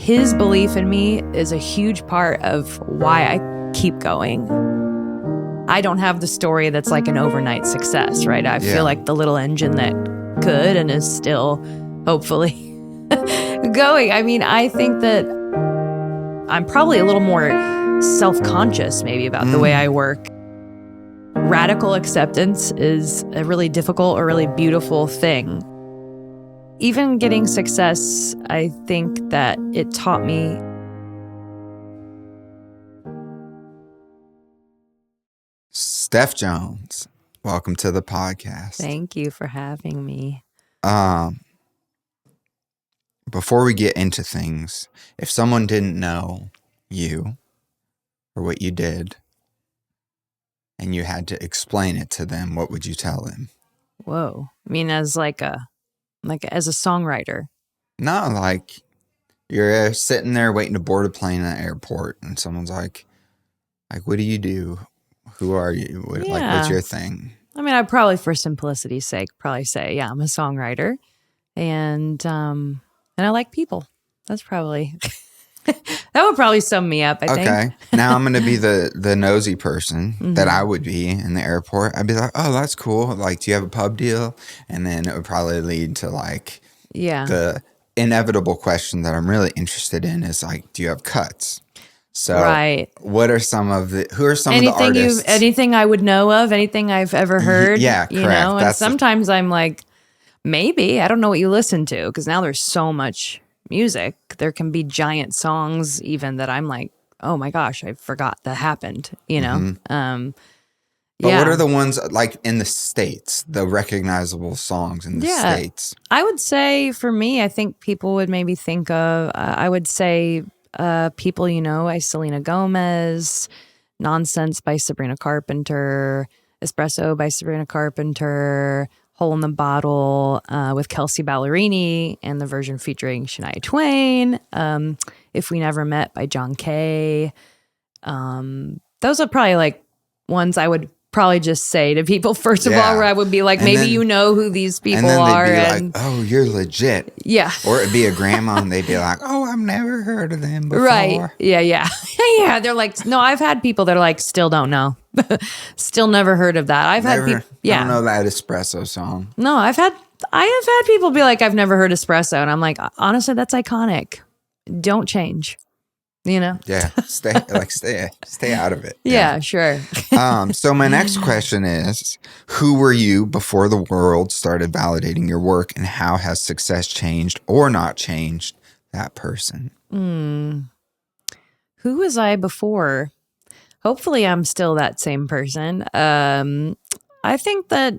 his belief in me is a huge part of why I keep going. I don't have the story that's like an overnight success, right? I feel like the little engine that could and is still hopefully going. I mean, I think that I'm probably a little more self-conscious maybe about the way I work. Radical acceptance is a really difficult or really beautiful thing. Even getting success, I think that it taught me. Steph Jones, welcome to the podcast. Thank you for having me. Before we get into things, if someone didn't know you or what you did and you had to explain it to them, what would you tell them? Whoa. I mean, as as a songwriter. No, like you're sitting there waiting to board a plane at the airport and someone's like, what do you do? Who are you? What's your thing? I mean, I'd probably, for simplicity's sake, probably say, I'm a songwriter, and I like people. That's probably that would probably sum me up. I think. Okay, now I'm gonna be the nosy person that I would be in the airport. I'd be like, oh, that's cool. Like, do you have a pub deal? And then it would probably lead to the inevitable question that I'm really interested in is like, do you have cuts? So, what are who are some of the artists? Anything I would know of, anything I've ever heard. Yeah, correct. You know, and sometimes I'm like, maybe, I don't know what you listen to, because now there's so much music. There can be giant songs even that I'm like, oh my gosh, I forgot that happened, you know? But what are the ones like in the States, the recognizable songs in the States? I would say for me, I think people would maybe think of, I would say, people by Selena Gomez, Nonsense by Sabrina Carpenter, Espresso by Sabrina Carpenter, Hole in the Bottle with Kelsea Ballerini and the version featuring Shania Twain, If We Never Met by John Kay. Those are probably like ones I would probably just say to people, first of all, where I would be like, maybe you know who these people are. And like, oh, you're legit. Yeah. Or it'd be a grandma and they'd be like, oh, I've never heard of them before. Right. Yeah. Yeah. They're like, no, I've had people that are like, still don't know. Still never heard of that. I've had people. Yeah. I don't know that Espresso song. No, I have had people be like, I've never heard Espresso. And I'm like, honestly, that's iconic. Don't change. You know? Yeah. Stay out of it. Yeah, sure. So my next question is, who were you before the world started validating your work, and how has success changed or not changed that person? Who was I before? Hopefully I'm still that same person. I think that,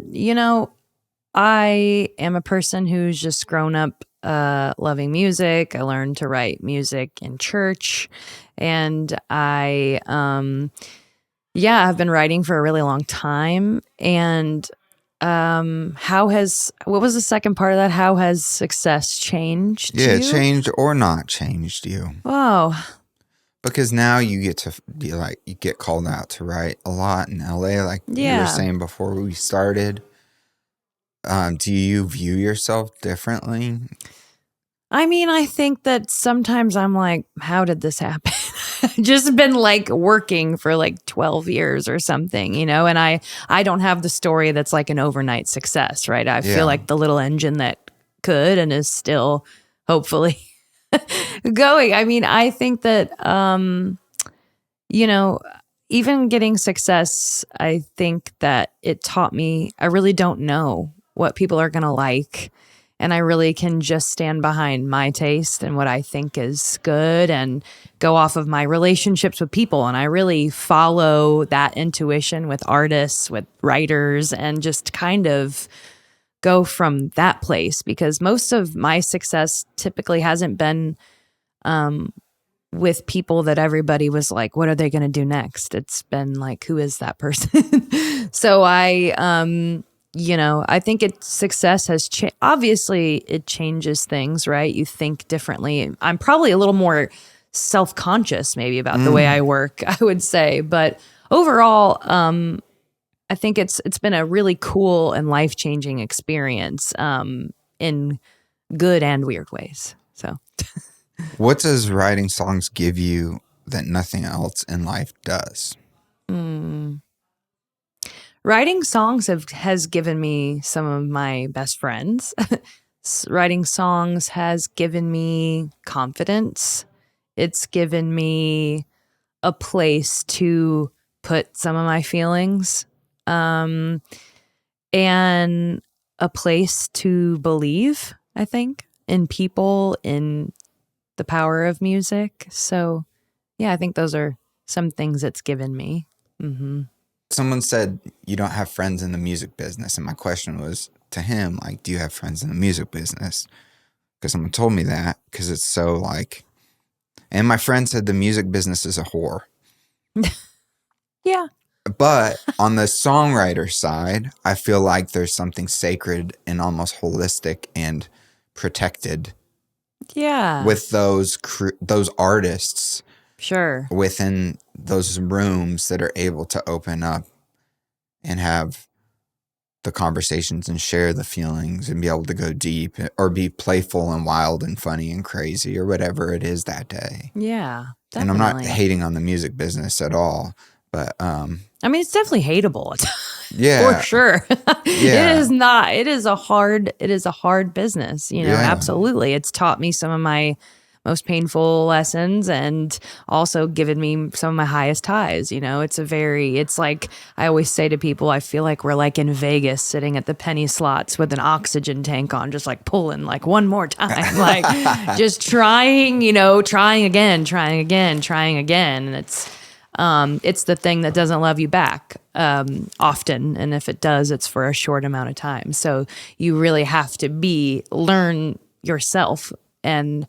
I am a person who's just grown up loving music. I learned to write music in church, and I I've been writing for a really long time. And what was the second part of that? How has success changed you? Changed or not changed you. Oh, because now you get to be like, you get called out to write a lot in LA, like you were saying before we started. Do you view yourself differently? I mean, I think that sometimes I'm like, how did this happen? Just been like working for like 12 years or something, and I don't have the story that's like an overnight success, right? I feel like the little engine that could and is still hopefully going. I mean, I think that, even getting success, I think that it taught me, I really don't know what people are going to like. And I really can just stand behind my taste and what I think is good and go off of my relationships with people. And I really follow that intuition with artists, with writers, and just kind of go from that place, because most of my success typically hasn't been with people that everybody was like, what are they going to do next? It's been like, who is that person? So I think success has changed. Obviously, it changes things, right? You think differently. I'm probably a little more self-conscious maybe about the way I work, I would say. But overall, I think it's been a really cool and life-changing experience in good and weird ways. So What does writing songs give you that nothing else in life does? Writing songs has given me some of my best friends. Writing songs has given me confidence. It's given me a place to put some of my feelings, and a place to believe, I think, in people, in the power of music. So, yeah, I think those are some things it's given me. Mm-hmm. Someone said you don't have friends in the music business. And my question was to him, like, do you have friends in the music business? Because someone told me that because it's so like, and my friend said the music business is a whore. Yeah. But on the songwriter side, I feel like there's something sacred and almost holistic and protected. Yeah. With those artists. Sure. Within those rooms that are able to open up and have the conversations and share the feelings and be able to go deep or be playful and wild and funny and crazy or whatever it is that day. Yeah, definitely. And I'm not hating on the music business at all, but I mean, it's definitely hateable. Yeah. For sure. Yeah. It is not. It is a hard business, you know. Yeah. Absolutely. It's taught me some of my most painful lessons and also given me some of my highest highs, you know. It's like I always say to people, I feel like we're like in Vegas sitting at the penny slots with an oxygen tank on, just like pulling like one more time, like just trying, you know, trying again. And it's the thing that doesn't love you back often. And if it does, it's for a short amount of time. So you really have to learn yourself. And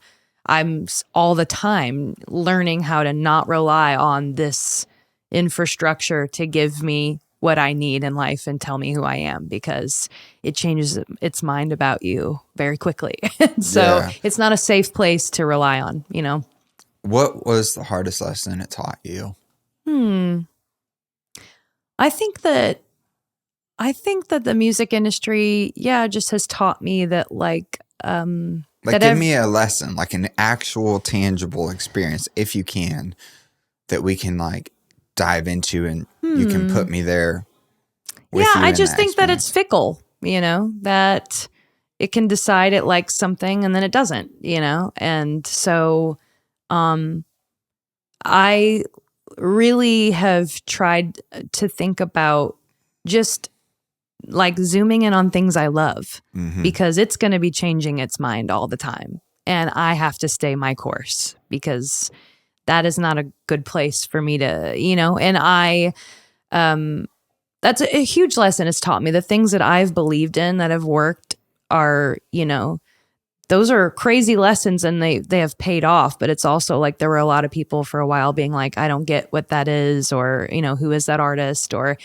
I'm all the time learning how to not rely on this infrastructure to give me what I need in life and tell me who I am, because it changes its mind about you very quickly. So it's not a safe place to rely on, you know. What was the hardest lesson it taught you? I think that the music industry, just has taught me that give me a lesson, like an actual tangible experience, if you can, that we can like dive into and you can put me there. I just think that it's fickle, you know, that it can decide it likes something and then it doesn't, you know? And so, I really have tried to think about just like zooming in on things I love, because it's going to be changing its mind all the time. And I have to stay my course, because that is not a good place for me to, you know, and that's a huge lesson it's taught me. The things that I've believed in that have worked are, you know, those are crazy lessons and they have paid off. But it's also like there were a lot of people for a while being like, I don't get what that is, or, you know, who is that artist, or,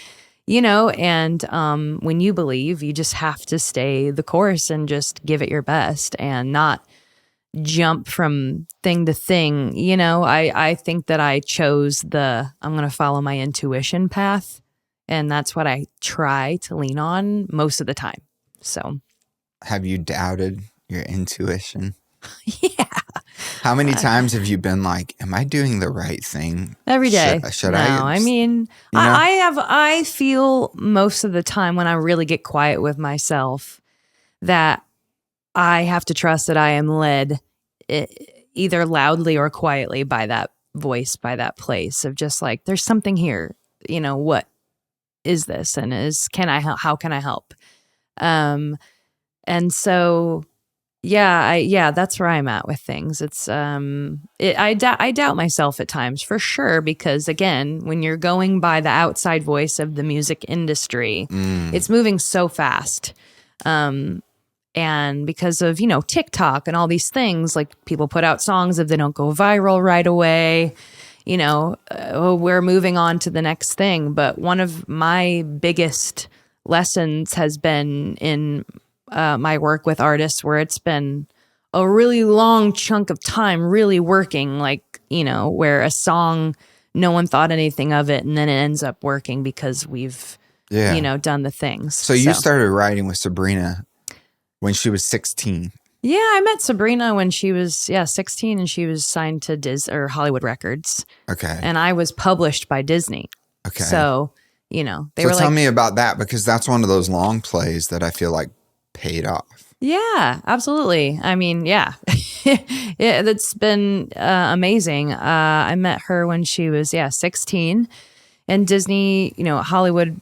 you know, and when you believe, you just have to stay the course and just give it your best and not jump from thing to thing. You know, I think that I chose I'm going to follow my intuition path. And that's what I try to lean on most of the time. So have you doubted your intuition? Yeah. How many times have you been like, am I doing the right thing? Every day. Should I? I mean, you know? I feel most of the time when I really get quiet with myself that I have to trust that I am led either loudly or quietly by that voice, by that place of just like, there's something here, you know, what is this? And how can I help? And so, that's where I'm at with things. It's, I doubt myself at times for sure, because again, when you're going by the outside voice of the music industry, it's moving so fast. And because of, you know, TikTok and all these things, like people put out songs, if they don't go viral right away, you know, we're moving on to the next thing. But one of my biggest lessons has been in my work with artists, where it's been a really long chunk of time really working, like, you know, where a song, no one thought anything of it, and then it ends up working because we've, you know, done the things. So you started writing with Sabrina when she was 16. Yeah, I met Sabrina when she was 16, and she was signed to Hollywood Records. Okay. And I was published by Disney. Okay. So, they were tell me about that, because that's one of those long plays that I feel like paid off. Yeah, absolutely. I mean, yeah, that's been amazing. I met her when she was 16, and Disney, Hollywood,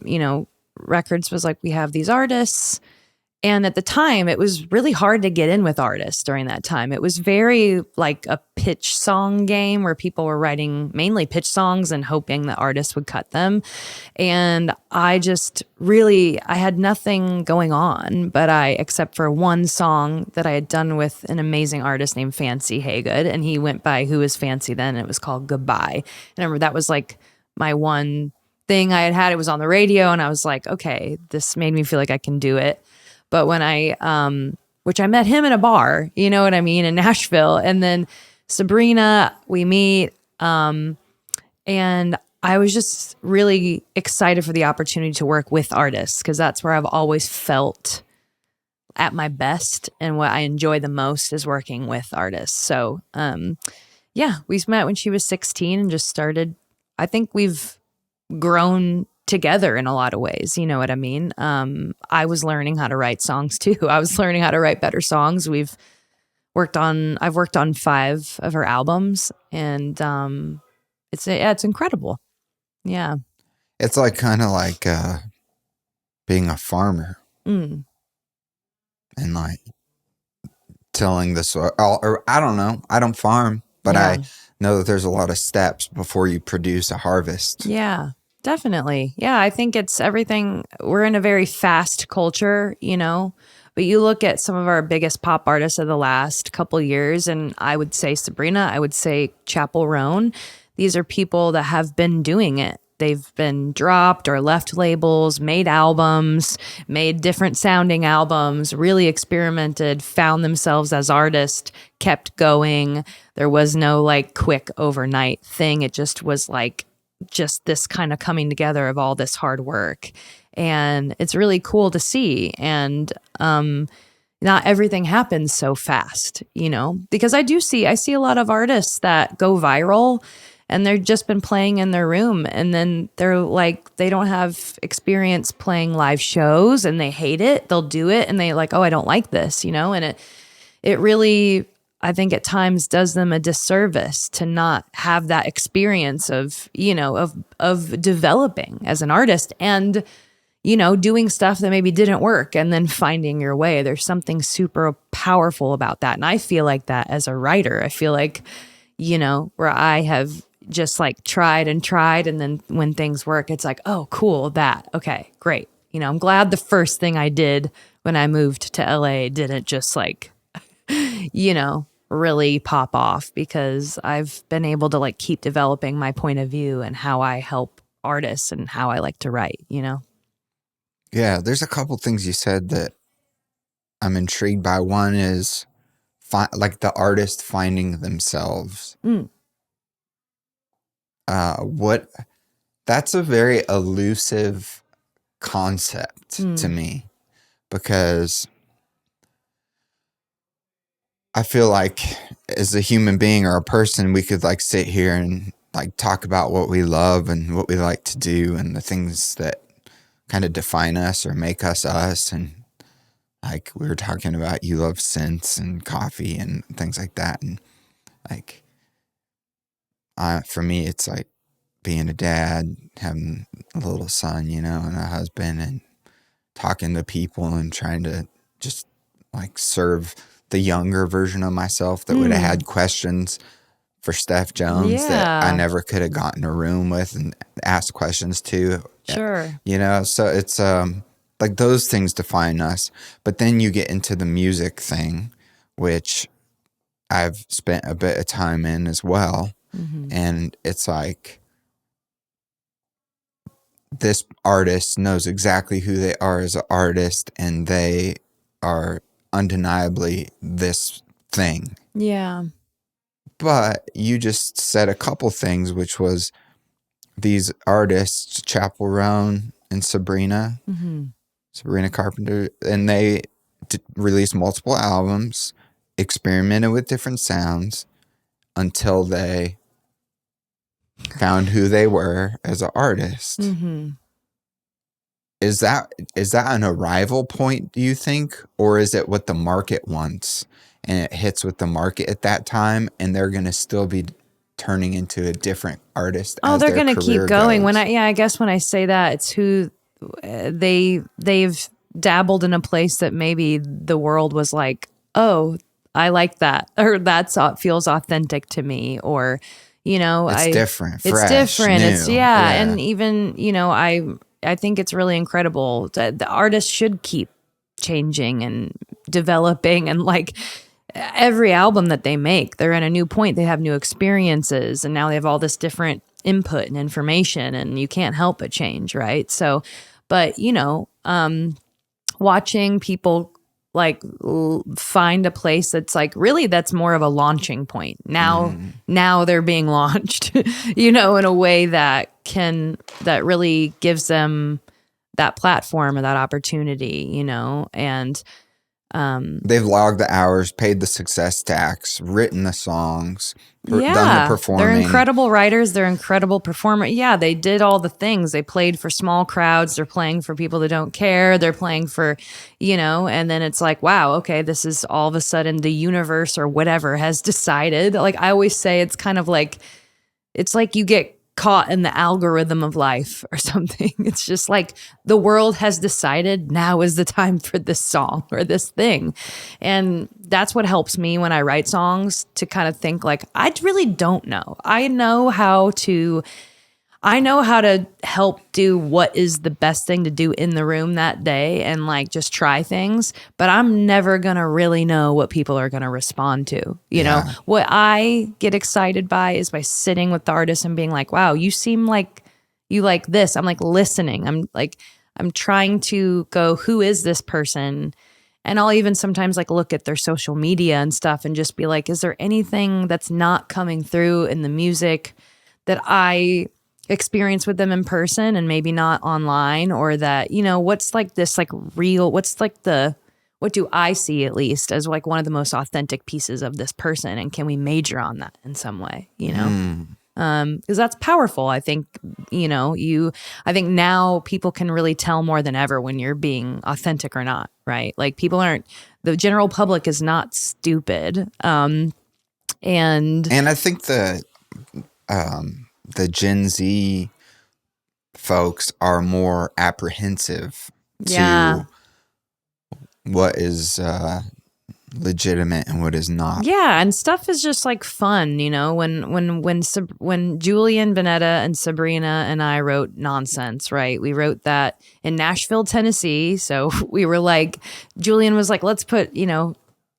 Records was like, we have these artists. And at the time, it was really hard to get in with artists during that time. It was very like a pitch song game where people were writing mainly pitch songs and hoping that artists would cut them. And I had nothing going on, except for one song that I had done with an amazing artist named Fancy Haygood. And he went by Who Is Fancy then. And it was called Goodbye. And I remember that was like my one thing I had. It was on the radio, and I was like, okay, this made me feel like I can do it. But when which I met him in a bar, you know what I mean, in Nashville. And then Sabrina, we meet. And I was just really excited for the opportunity to work with artists, because that's where I've always felt at my best, and what I enjoy the most is working with artists. So, we met when she was 16 and just started. I think we've grown together in a lot of ways. You know what I mean? I was learning how to write songs too. I was learning how to write better songs. I've worked on 5 of her albums, and it's incredible. Yeah. It's like kind of like being a farmer and like tilling the soil. Or I don't know. I don't farm, but I know that there's a lot of steps before you produce a harvest. Yeah. Definitely. Yeah, I think it's everything. We're in a very fast culture, but you look at some of our biggest pop artists of the last couple years, and I would say Sabrina, I would say Chappell Roan. These are people that have been doing it. They've been dropped or left labels, made albums, made different sounding albums, really experimented, found themselves as artists, kept going. There was no like quick overnight thing. It just was like, just this kind of coming together of all this hard work, and it's really cool to see. And not everything happens so fast, because I see a lot of artists that go viral and they've just been playing in their room, and then they're like, they don't have experience playing live shows and they hate it. They'll do it and they like, oh, I don't like this, and it really, I think at times does them a disservice to not have that experience of developing as an artist, and, doing stuff that maybe didn't work and then finding your way. There's something super powerful about that. And I feel like that as a writer. I feel like, where I have just like tried, and then when things work, it's like, oh, cool, okay, great. I'm glad the first thing I did when I moved to LA didn't just like, really pop off, because I've been able to like keep developing my point of view and how I help artists and how I like to write, Yeah, there's a couple things you said that I'm intrigued by. One is like the artist finding themselves. That's a very elusive concept to me, because I feel like as a human being or a person, we could like sit here and like talk about what we love and what we like to do and the things that kind of define us or make us us. And like we were talking about, you love scents and coffee and things like that. And like, for me, it's like being a dad, having a little son, and a husband, and talking to people and trying to just like serve the younger version of myself that would have had questions for Steph Jones that I never could have gotten a room with and asked questions to. Sure. So it's like those things define us. But then you get into the music thing, which I've spent a bit of time in as well. And it's like, this artist knows exactly who they are as an artist, and they are undeniably this thing. Yeah. But you just said a couple things, which was these artists, Chappell Roan and Sabrina Carpenter, and they released multiple albums, experimented with different sounds until they found who they were as an artist. Mm-hmm. Is that an arrival point, do you think? Or is it what the market wants and it hits with the market at that time and they're going to still be turning into a different artist as they're going to keep going. Goes. I guess when I say that, it's who they've dabbled in a place that maybe the world was like, oh, I like that, or that feels authentic to me, or, it's different, fresh, it's different. new. It's and even, I think it's really incredible that the artists should keep changing and developing, and like every album that they make, they're at a new point. They have new experiences, and now they have all this different input and information, and you can't help but change, right? So, but watching people like find a place that's like really that's more of a launching point. Now they're being launched, in a way that really gives them that platform or that opportunity, and they've logged the hours, paid the success tax, written the songs, done the performing. They're incredible writers. They're incredible performers. Yeah, they did all the things. They played for small crowds. They're playing for people that don't care. They're playing for, and then it's like, wow, okay, this is all of a sudden the universe or whatever has decided. Like I always say, it's kind of like, it's like you get caught in the algorithm of life or something. It's just like the world has decided now is the time for this song or this thing. And that's what helps me when I write songs, to kind of think like, I really don't know. I know how to help do what is the best thing to do in the room that day and like just try things, but I'm never going to really know what people are going to respond to. You know, what I get excited by is by sitting with the artist and being like, wow, you seem like you like this. I'm like listening. I'm trying to go, who is this person? And I'll even sometimes like look at their social media and stuff and just be like, is there anything that's not coming through in the music that I experience with them in person and maybe not online, or that, what's like this like real, what do I see at least as like one of the most authentic pieces of this person, and can we major on that in some way, because that's powerful. I think, I think now people can really tell more than ever when you're being authentic or not, right? Like the general public is not stupid. And I think the Gen Z folks are more apprehensive to what is legitimate and what is not. Yeah, and stuff is just like fun, when Julian Veneta and Sabrina and I wrote Nonsense, right? We wrote that in Nashville, Tennessee. So we were like, Julian was like, let's put,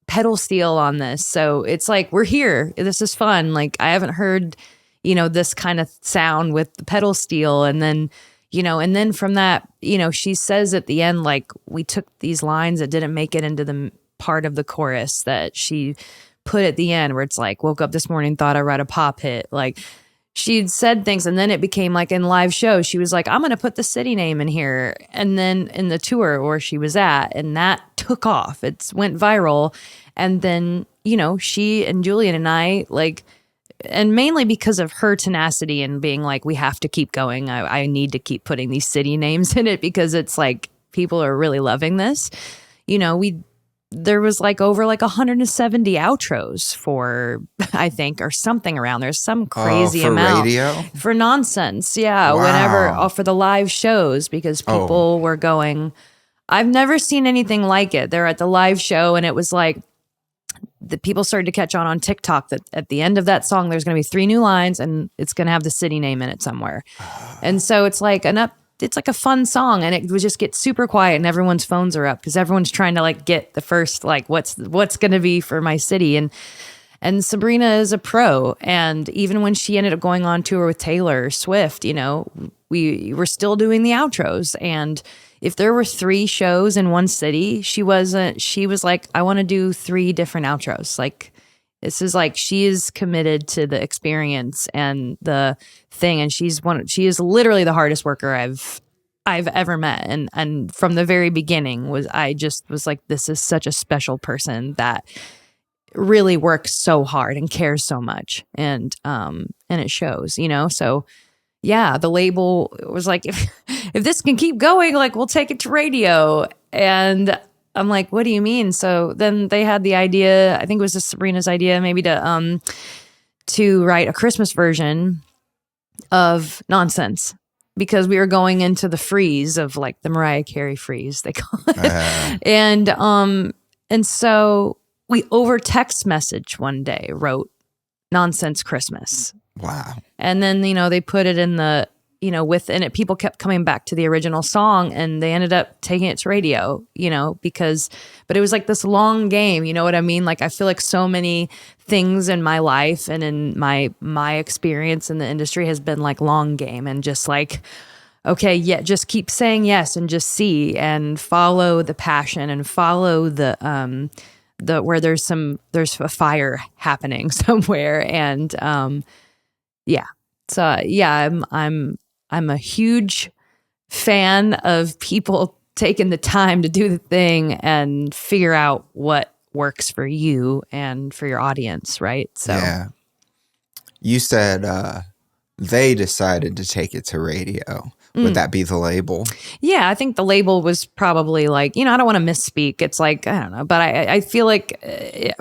pedal steel on this. So it's like, we're here. This is fun. Like I haven't heard this kind of sound with the pedal steel. And then, and then from that, she says at the end, like, we took these lines that didn't make it into the part of the chorus that she put at the end, where it's like, woke up this morning, thought I write a pop hit. Like she'd said things, and then it became like in live shows, she was like, I'm going to put the city name in here. And then in the tour where she was at, and that took off, it went viral. And then, she and Julian and I like, and mainly because of her tenacity and being like, we have to keep going. I need to keep putting these city names in it because it's like people are really loving this. There was like over like 170 outros for, I think, or something around. There's some crazy amount radio? For Nonsense. Yeah. Wow. Whenever for the live shows, because people were going, I've never seen anything like it. They're at the live show, and it was like, the people started to catch on TikTok that at the end of that song, there's going to be 3 new lines and it's going to have the city name in it somewhere. And so it's like it's like a fun song, and it would just get super quiet and everyone's phones are up because everyone's trying to like get the first, like, what's going to be for my city. And Sabrina is a pro. And even when she ended up going on tour with Taylor Swift, we were still doing the outros. And if there were 3 shows in one city, she was like, I want to do 3 different outros. Like, this is like, she is committed to the experience and the thing. And she is literally the hardest worker I've ever met. And from the very beginning I just was like, this is such a special person that really works so hard and cares so much, and it shows, so yeah, the label was like, if this can keep going, like, we'll take it to radio. And I'm like, what do you mean? So then they had the idea, I think it was just Sabrina's idea, maybe to write a Christmas version of Nonsense, because we were going into the freeze of like the Mariah Carey freeze, they call it. And so we over text message one day wrote Nonsense Christmas. Wow. And then, they put it in the, within it, people kept coming back to the original song, and they ended up taking it to radio, but it was like this long game, you know what I mean? Like, I feel like so many things in my life and in my experience in the industry has been like long game, and just like, okay, yeah, just keep saying yes and just see and follow the passion and follow the where there's a fire happening somewhere. And, yeah. So yeah, I'm a huge fan of people taking the time to do the thing and figure out what works for you and for your audience, right? So yeah. You said they decided to take it to radio. Would that be the label? Yeah, I think the label was probably like, I don't want to misspeak. It's like, I don't know, but I feel like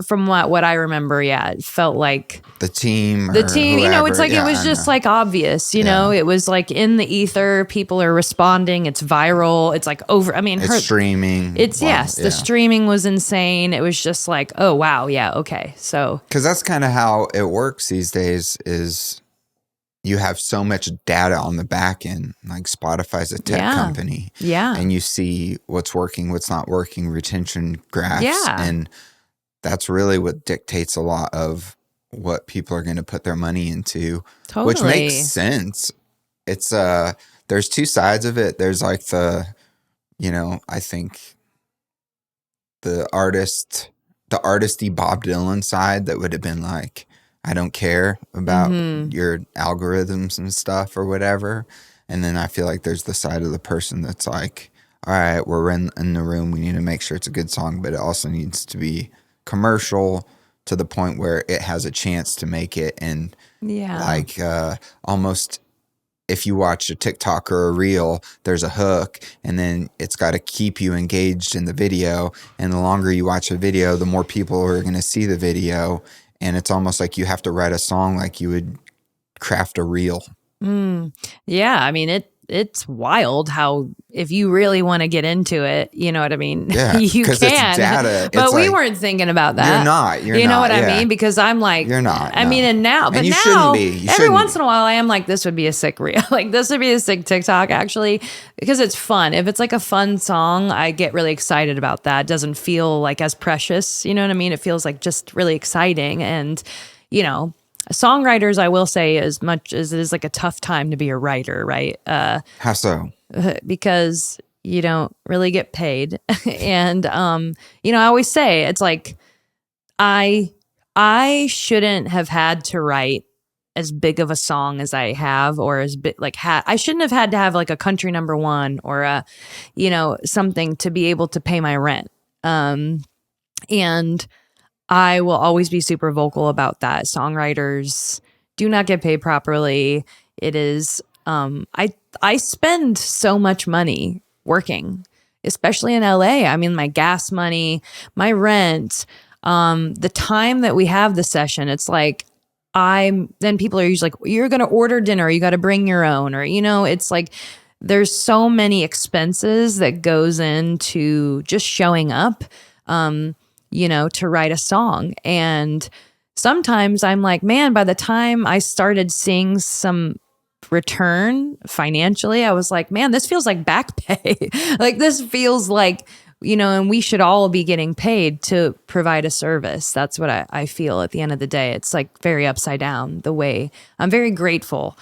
from what I remember, yeah, it felt like the team, whoever, it's like, it was just like obvious, know, it was like in the ether, people are responding, it's viral, it's like over, I mean, it's streaming. It's the streaming was insane. It was just like, oh wow, yeah, okay. So, because that's kind of how it works these days is you have so much data on the back end, like Spotify's a tech company. Yeah. And you see what's working, what's not working, retention graphs. Yeah. And that's really what dictates a lot of what people are going to put their money into. Totally. Which makes sense. It's there's two sides of it. There's like the, I think the artisty Bob Dylan side that would have been like, I don't care about your algorithms and stuff or whatever. And then I feel like there's the side of the person that's like, all right, we're in the room. We need to make sure it's a good song, but it also needs to be commercial to the point where it has a chance to make it. And like almost if you watch a TikTok or a reel, there's a hook, and then it's got to keep you engaged in the video. And the longer you watch a video, the more people are going to see the video. And it's almost like you have to write a song like you would craft a reel. Yeah, I mean, it's wild how if you really want to get into it, you know what I mean? Yeah, you can. It's data. But we weren't thinking about that. You're not. You know what I mean? Because I'm like, you're not. I mean, and now, but and you now, shouldn't be. Every once in a while, I am like, this would be a sick reel. Like, this would be a sick TikTok, actually, because it's fun. If it's like a fun song, I get really excited about that. It doesn't feel like as precious. You know what I mean? It feels like just really exciting. And, songwriters, I will say, as much as it is like a tough time to be a writer, right? How so? Because you don't really get paid. And, I always say it's like, I shouldn't have had to write as big of a song as I have, or as big, like I shouldn't have had to have like a country number one or a, something to be able to pay my rent. And I will always be super vocal about that. Songwriters do not get paid properly. It is, I spend so much money working, especially in LA. I mean, my gas money, my rent, the time that we have the session, it's like, then people are usually like, you're going to order dinner, you got to bring your own, or, it's like, there's so many expenses that goes into just showing up, to write a song. And sometimes I'm like, man, by the time I started seeing some return financially, I was like, man, this feels like back pay. Like, this feels like, and we should all be getting paid to provide a service. That's what I feel at the end of the day. It's like very upside down the way. I'm very grateful,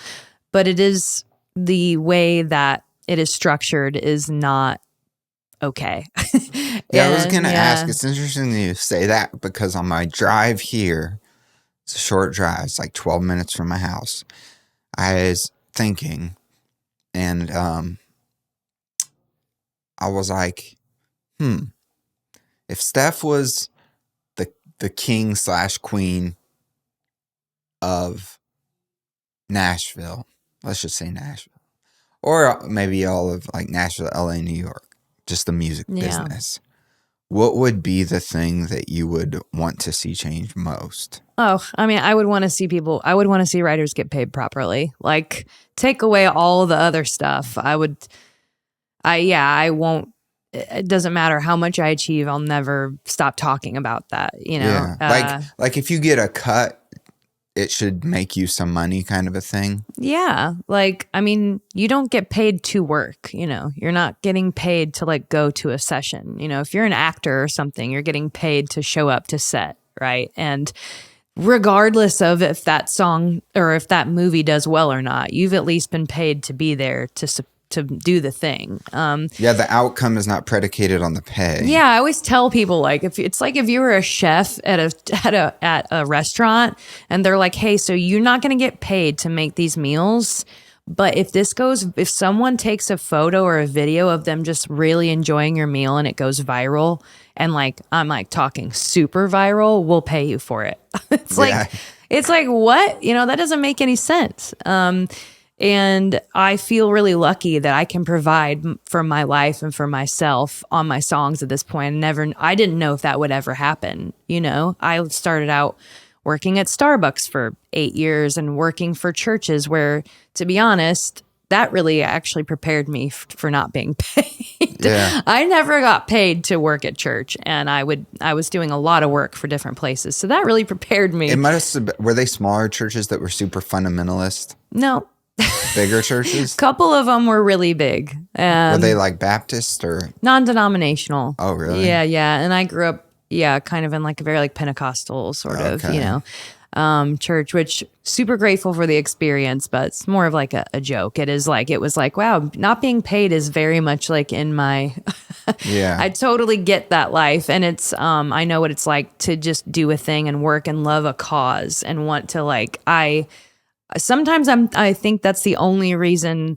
but it is the way that it is structured is not okay. Yeah, I was going to ask. It's interesting that you say that, because on my drive here, it's a short drive. It's like 12 minutes from my house. I was thinking, and I was like, if Steph was the the king / queen of Nashville. Let's just say Nashville. Or maybe all of like Nashville, LA, New York. Just the music business. What would be the thing that you would want to see change most? Oh, I mean, I would want to see writers get paid properly. Like, take away all the other stuff. I won't. It doesn't matter how much I achieve. I'll never stop talking about that. Yeah. Like if you get a cut, it should make you some money, kind of a thing. Yeah. Like, I mean, you don't get paid to work, you're not getting paid to like go to a session. If you're an actor or something, you're getting paid to show up to set. Right. And regardless of if that song or if that movie does well or not, you've at least been paid to be there to do the thing. The outcome is not predicated on the pay. Yeah, I always tell people like if you were a chef at a restaurant and they're like, "Hey, so you're not going to get paid to make these meals, but if someone takes a photo or a video of them just really enjoying your meal and it goes viral and like I'm like talking super viral, we'll pay you for it." It's like what? That doesn't make any sense. And I feel really lucky that I can provide for my life and for myself on my songs at this point. I didn't know if that would ever happen. I started out working at Starbucks for 8 years and working for churches where, to be honest, that really actually prepared me for not being paid. Yeah. I never got paid to work at church, and I was doing a lot of work for different places. So that really prepared me. Were they smaller churches that were super fundamentalist? No. Bigger churches? Couple of them were really big. Were they like Baptist or? Non-denominational. Oh, really? Yeah. And I grew up, kind of in like a very like Pentecostal sort of, church, which super grateful for the experience, but it's more of like a joke. It was like, wow, not being paid is very much like in my, I totally get that life. And it's, I know what it's like to just do a thing and work and love a cause and want to sometimes I think that's the only reason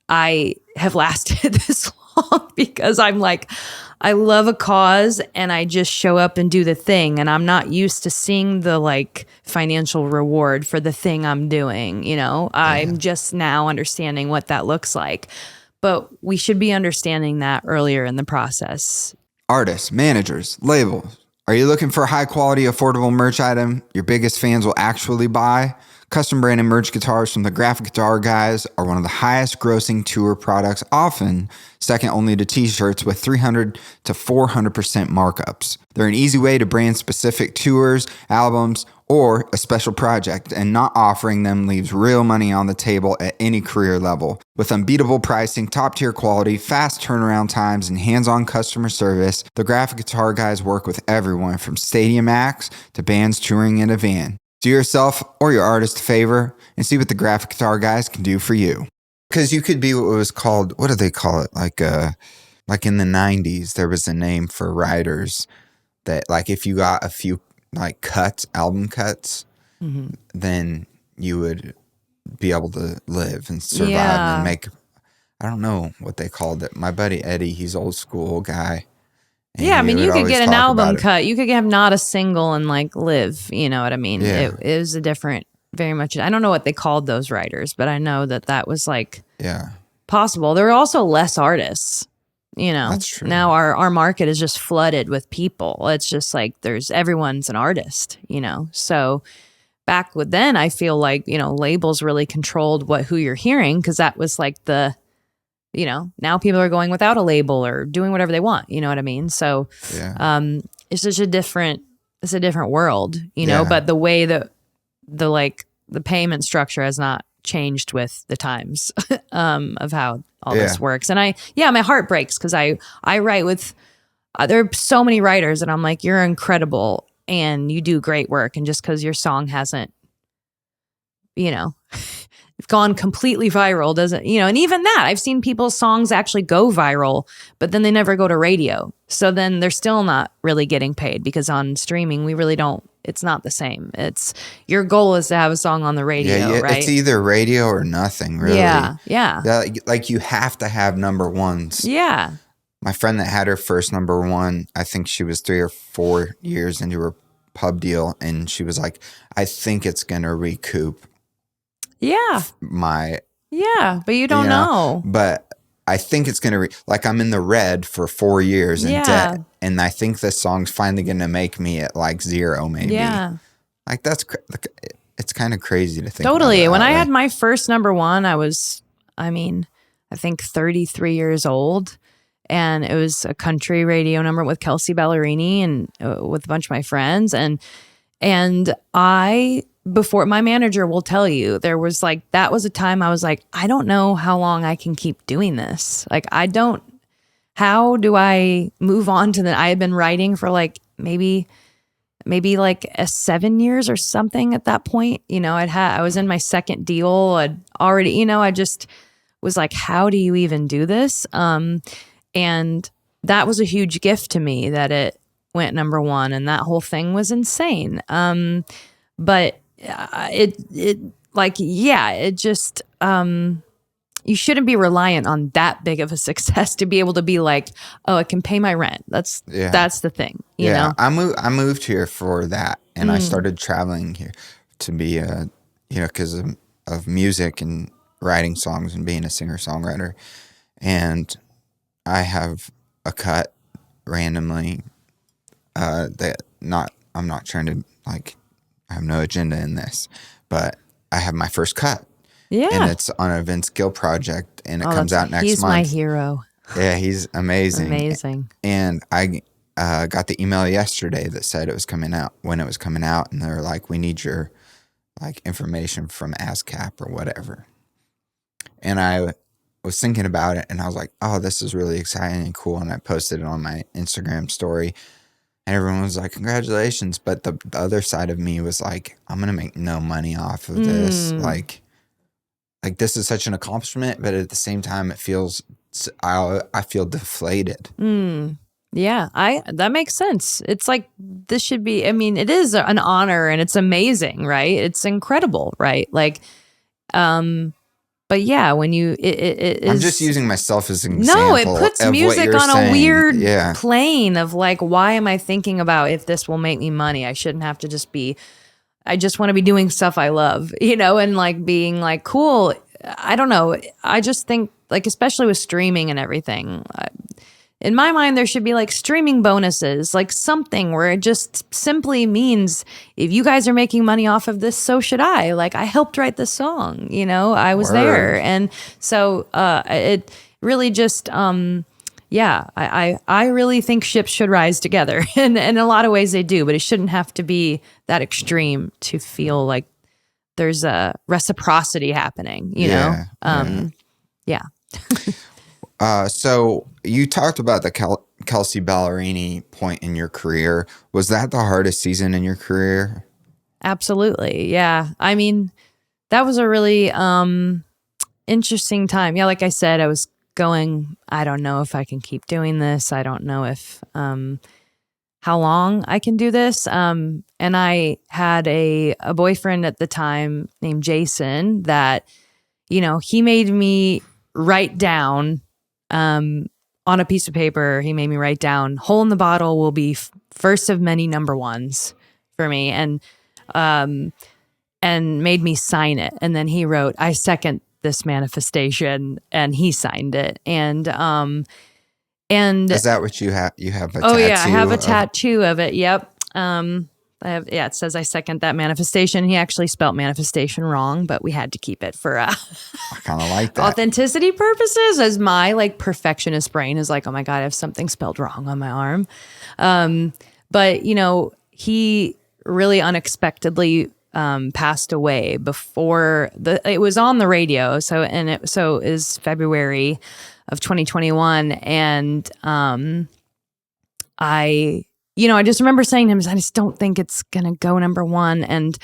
I have lasted this long, because I'm like, I love a cause and I just show up and do the thing, and I'm not used to seeing the like financial reward for the thing I'm doing. I'm just now understanding what that looks like, but we should be understanding that earlier in the process. Artists, managers, labels. Are you looking for a high quality, affordable merch item your biggest fans will actually buy? Custom branded merch guitars from the Graphic Guitar Guys are one of the highest grossing tour products, often second only to t-shirts with 300 to 400% markups. They're an easy way to brand specific tours, albums, or a special project, and not offering them leaves real money on the table at any career level. With unbeatable pricing, top-tier quality, fast turnaround times, and hands-on customer service, the Graphic Guitar Guys work with everyone from stadium acts to bands touring in a van. Do yourself or your artist a favor and see what the Graphic Guitar Guys can do for you. Because you could be what was called, what do they call it? Like in the 90s, there was a name for writers that like if you got a few like cuts, album cuts, then you would be able to live and survive and make, I don't know what they called it. My buddy Eddie, he's old school guy. Yeah, I mean, you could get an album cut. You could have not a single and like live. You know what I mean? Yeah. It was a different, very much. I don't know what they called those writers, but I know that was like possible. There were also less artists. That's true. Now our market is just flooded with people. It's just like everyone's an artist. So back then, I feel like labels really controlled who you're hearing, because that was like the. Now people are going without a label or doing whatever they want. You know what I mean? So, it's just a different world, but the way that the payment structure has not changed with the times, of how all this works. And my heart breaks because I write with, there are so many writers and I'm like, you're incredible and you do great work. And just because your song hasn't, gone completely viral doesn't, and even that, I've seen people's songs actually go viral, but then they never go to radio. So then they're still not really getting paid, because on streaming, we really don't, it's not the same. It's, your goal is to have a song on the radio, right? It's either radio or nothing, really. Yeah. Like you have to have number ones. Yeah. My friend that had her first number one, I think she was 3 or 4 years into her pub deal, and she was like, I think it's going to recoup my... Yeah, but you don't know. But I think it's going to... like, I'm in the red for 4 years in debt, and I think this song's finally going to make me at, like, 0 maybe. Yeah. Like, it's kind of crazy to think Totally. about When I had my first number one, I think 33 years old. And it was a country radio number with Kelsea Ballerini and with a bunch of my friends. And I, before, my manager will tell you, there was like, that was a time I was like, I don't know how long I can keep doing this. Like, how do I move on to I had been writing for like maybe like 7 years or something at that point. You know, I was in my second deal. I'd already, you know, I just was like, how do you even do this? And that was a huge gift to me that it went number one, and that whole thing was insane. But it just, you shouldn't be reliant on that big of a success to be able to be like, oh, I can pay my rent. That's the thing. You know? I moved here for that, and I started traveling here to be because of music and writing songs and being a singer-songwriter. And I have a cut randomly I'm not trying to, like, I have no agenda in this, but I have my first cut. Yeah. And it's on a Vince Gill project, and it comes out next month. He's my hero. Yeah, he's amazing. Amazing. And I got the email yesterday that said it was coming out, when it was coming out, and they were like, we need your, like, information from ASCAP or whatever. And I was thinking about it, and I was like, oh, this is really exciting and cool. And I posted it on my Instagram story, and everyone was like, congratulations. But the other side of me was like, I'm going to make no money off of this. Like, this is such an accomplishment, but at the same time, it feels, I feel deflated. Yeah, that makes sense. It's like, this should be, I mean, it is an honor, and it's amazing, right? It's incredible, right? Like, but yeah, when you, it is. I'm just using myself as an example. No, it puts music on a weird plane of like, why am I thinking about if this will make me money? I shouldn't have to just be, I just want to be doing stuff I love, you know, and like being like, cool. I don't know. I just think, like, especially with streaming and everything, in my mind, there should be like streaming bonuses, like something where it just simply means, if you guys are making money off of this, so should I. Like, I helped write the song, you know, I was there. And so it really just, I really think ships should rise together. And in a lot of ways they do, but it shouldn't have to be that extreme to feel like there's a reciprocity happening, you know? So you talked about the Kelsea Ballerini point in your career. Was that the hardest season in your career? Absolutely. Yeah. I mean, that was a really interesting time. Yeah, like I said, I was going, I don't know if I can keep doing this. I don't know if how long I can do this. And I had a boyfriend at the time named Jason that, you know, he made me write down on a piece of paper. He made me write down, "Hole in the Bottle will be first of many number ones for me," and made me sign it. And then he wrote, "I second this manifestation," and he signed it. And is that what you have? You have a tattoo? Oh yeah, I have a tattoo of it. Yep. It says, "I second that manifestation." He actually spelt manifestation wrong, but we had to keep it for I kind of like that. Authenticity purposes, as my like perfectionist brain is like, oh my God, I have something spelled wrong on my arm. But you know, he really unexpectedly passed away before it was on the radio. So is February of 2021. And I just remember saying to him, I just don't think it's going to go number one. And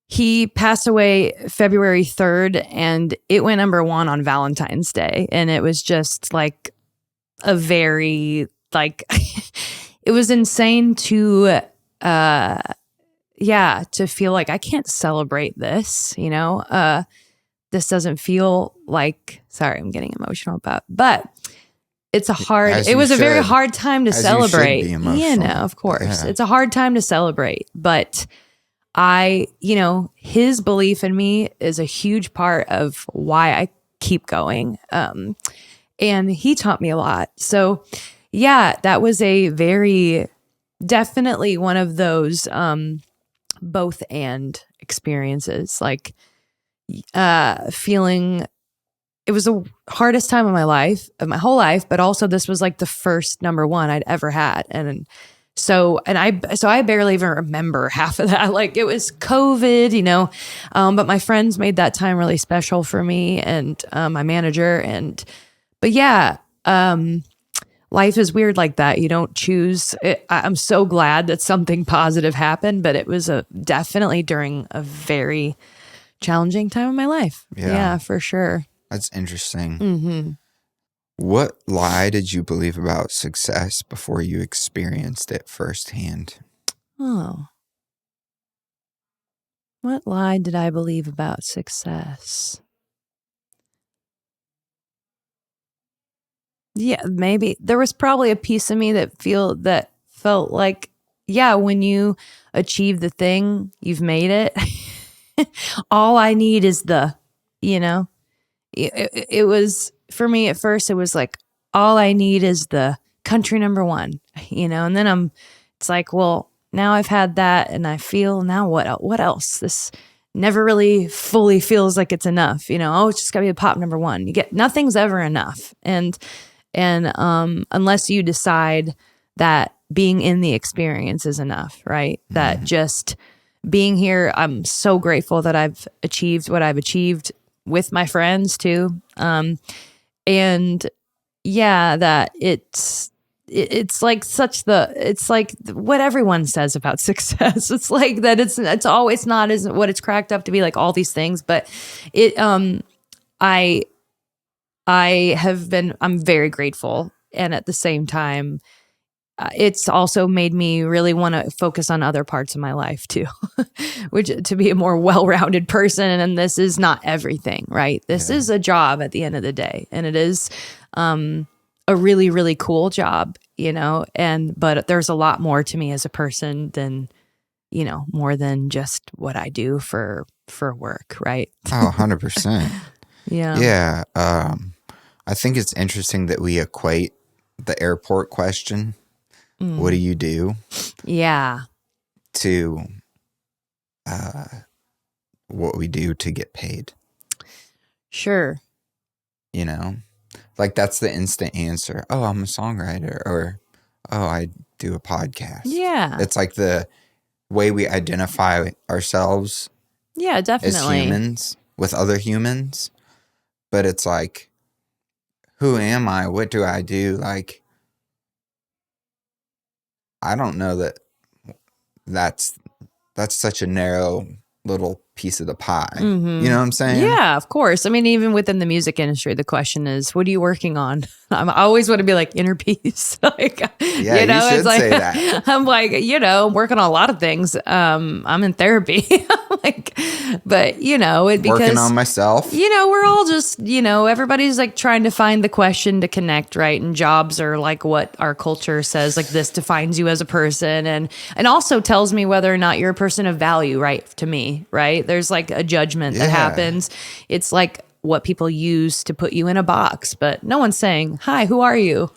he passed away February 3rd, and it went number one on Valentine's Day. And it was just like a very, like, it was insane to feel like I can't celebrate this, you know? This doesn't feel like, sorry, I'm getting emotional but it was a very hard time to celebrate. Of course. Yeah. It's a hard time to celebrate, but his belief in me is a huge part of why I keep going. And he taught me a lot. So yeah, that was definitely one of those, both and experiences, like, feeling it was the hardest time of my whole life, but also this was like the first number one I'd ever had. And I barely even remember half of that. Like, it was COVID, but my friends made that time really special for me, and my manager. But yeah, life is weird like that. You don't choose it. I'm so glad that something positive happened, but it was definitely during a very challenging time of my life. Yeah, for sure. That's interesting. Mm-hmm. What lie did you believe about success before you experienced it firsthand? Oh. What lie did I believe about success? Yeah, maybe there was probably a piece of me that felt like, yeah, when you achieve the thing, you've made it. All I need is it was, for me at first, it was like, all I need is the country number one, and then it's like, well, now I've had that, and I feel now what else? This never really fully feels like it's enough, it's just gotta be a pop number one. Nothing's ever enough. And unless you decide that being in the experience is enough, right? Mm-hmm. That just being here, I'm so grateful that I've achieved what I've achieved with my friends too. And yeah, that it's like it's like what everyone says about success. It's like that it's always not isn't what it's cracked up to be, like all these things, but I'm very grateful. And at the same time, it's also made me really want to focus on other parts of my life too, which to be a more well-rounded person. And this is not everything, right? This is a job at the end of the day. And it is a really, really cool job, but there's a lot more to me as a person than, more than just what I do for work, right? Oh, 100%. Yeah. Yeah. I think it's interesting that we equate the airport question, what do you do? Yeah. To what we do to get paid. Sure. Like that's the instant answer. Oh, I'm a songwriter, or oh, I do a podcast. Yeah. It's like the way we identify ourselves. Yeah, definitely. As humans with other humans. But it's like, who am I? What do I do? Like, I don't know that's such a narrow little piece of the pie. Mm-hmm. You know what I'm saying? Yeah, of course. I mean, even within the music industry, the question is, what are you working on? I always want to be like inner peace. Like, yeah, you should say that. I'm like, working on a lot of things. I'm in therapy. But because working on myself. We're all just, everybody's like trying to find the question to connect, right? And jobs are like what our culture says, like this defines you as a person, and also tells me whether or not you're a person of value, right? To me, right? There's like a judgment that happens. It's like what people use to put you in a box, but no one's saying, hi, who are you?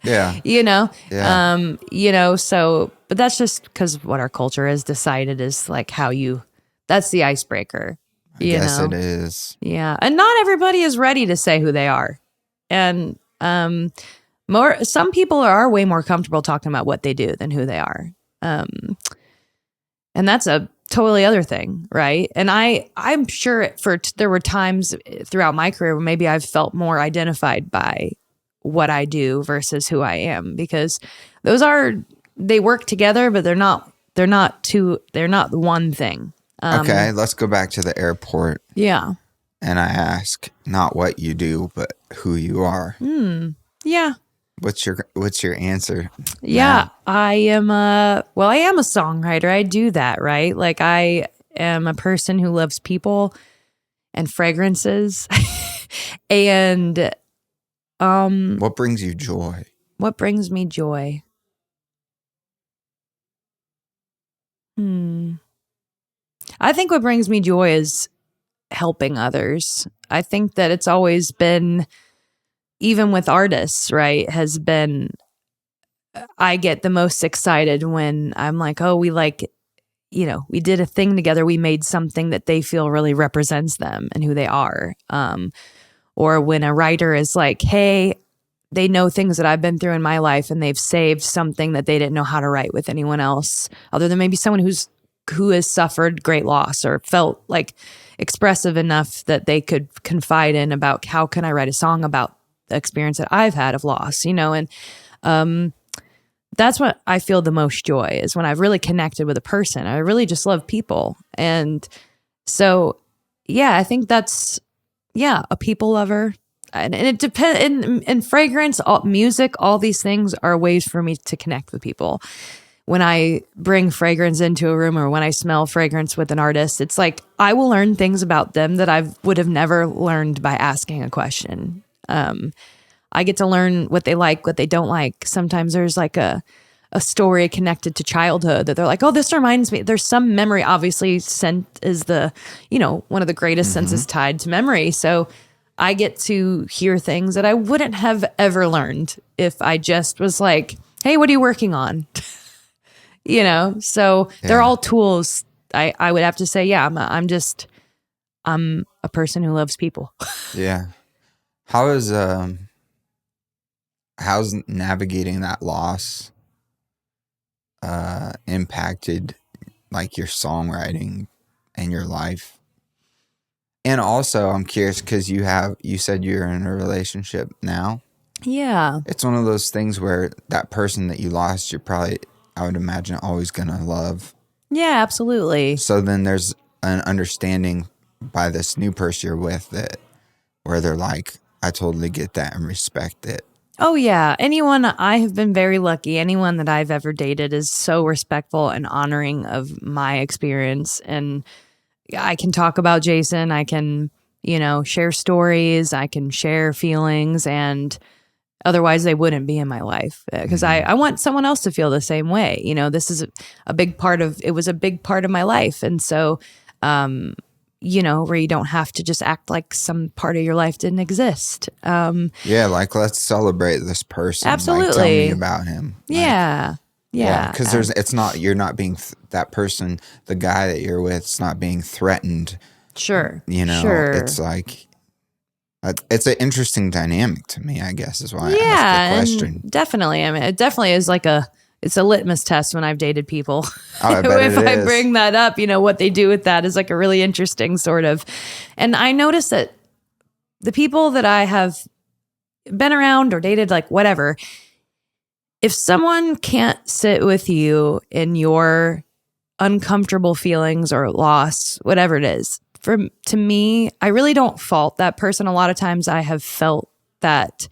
Yeah. Yeah. So, but that's just because what our culture has decided is like that's the icebreaker. I guess it is. Yeah. And not everybody is ready to say who they are. And some people are way more comfortable talking about what they do than who they are. And that's a totally other thing, right? And I'm sure there were times throughout my career where maybe I've felt more identified by what I do versus who I am, because they work together, but they're not one thing. Okay, let's go back to the airport. Yeah. And I ask not what you do, but who you are. Yeah. What's your answer? Yeah, I am a songwriter. I do that, right? Like, I am a person who loves people and fragrances. And What brings you joy? What brings me joy? I think what brings me joy is helping others. I think that it's always been, even with artists, right, has been, I get the most excited when I'm like, oh, we did a thing together. We made something that they feel really represents them and who they are. Or when a writer is like, hey, they know things that I've been through in my life and they've saved something that they didn't know how to write with anyone else other than maybe someone who has suffered great loss or felt like expressive enough that they could confide in about how can I write a song about the experience that I've had of loss, and that's what I feel the most joy is when I've really connected with a person. I really just love people. And so, I think that's, a people lover. And it depends. In fragrance, music, all these things are ways for me to connect with people. When I bring fragrance into a room or when I smell fragrance with an artist, it's like I will learn things about them that I would have never learned by asking a question. I get to learn what they like, what they don't like. Sometimes there's like a story connected to childhood that they're like, oh, this reminds me. There's some memory. Obviously, scent is one of the greatest senses tied to memory. So I get to hear things that I wouldn't have ever learned if I just was like, hey, what are you working on? So they're all tools. I would have to say, I'm a person who loves people. Yeah. How's navigating that loss impacted like your songwriting and your life? And also I'm curious because you said you're in a relationship now. Yeah. It's one of those things where that person that you lost, you're probably, I would imagine, always gonna love. Yeah, absolutely. So then there's an understanding by this new person you're with that where they're like, I totally get that and respect it. Oh, yeah. I have been very lucky. Anyone that I've ever dated is so respectful and honoring of my experience. And I can talk about Jason. I can, share stories. I can share feelings. And otherwise, they wouldn't be in my life because I want someone else to feel the same way. This is it was a big part of my life. And so, where you don't have to just act like some part of your life didn't exist. Like let's celebrate this person. Absolutely. Like, tell me about him. Yeah. Because you're not being that person, the guy that you're with, is not being threatened. Sure. It's like, it's an interesting dynamic to me, I guess, is why I asked the question. Definitely. I mean, it definitely is it's a litmus test when I've dated people. Oh, I bet if I bring that up, what they do with that is like a really interesting sort of. And I notice that the people that I have been around or dated, like whatever, if someone can't sit with you in your uncomfortable feelings or loss, whatever it is, to me, I really don't fault that person. A lot of times I have felt that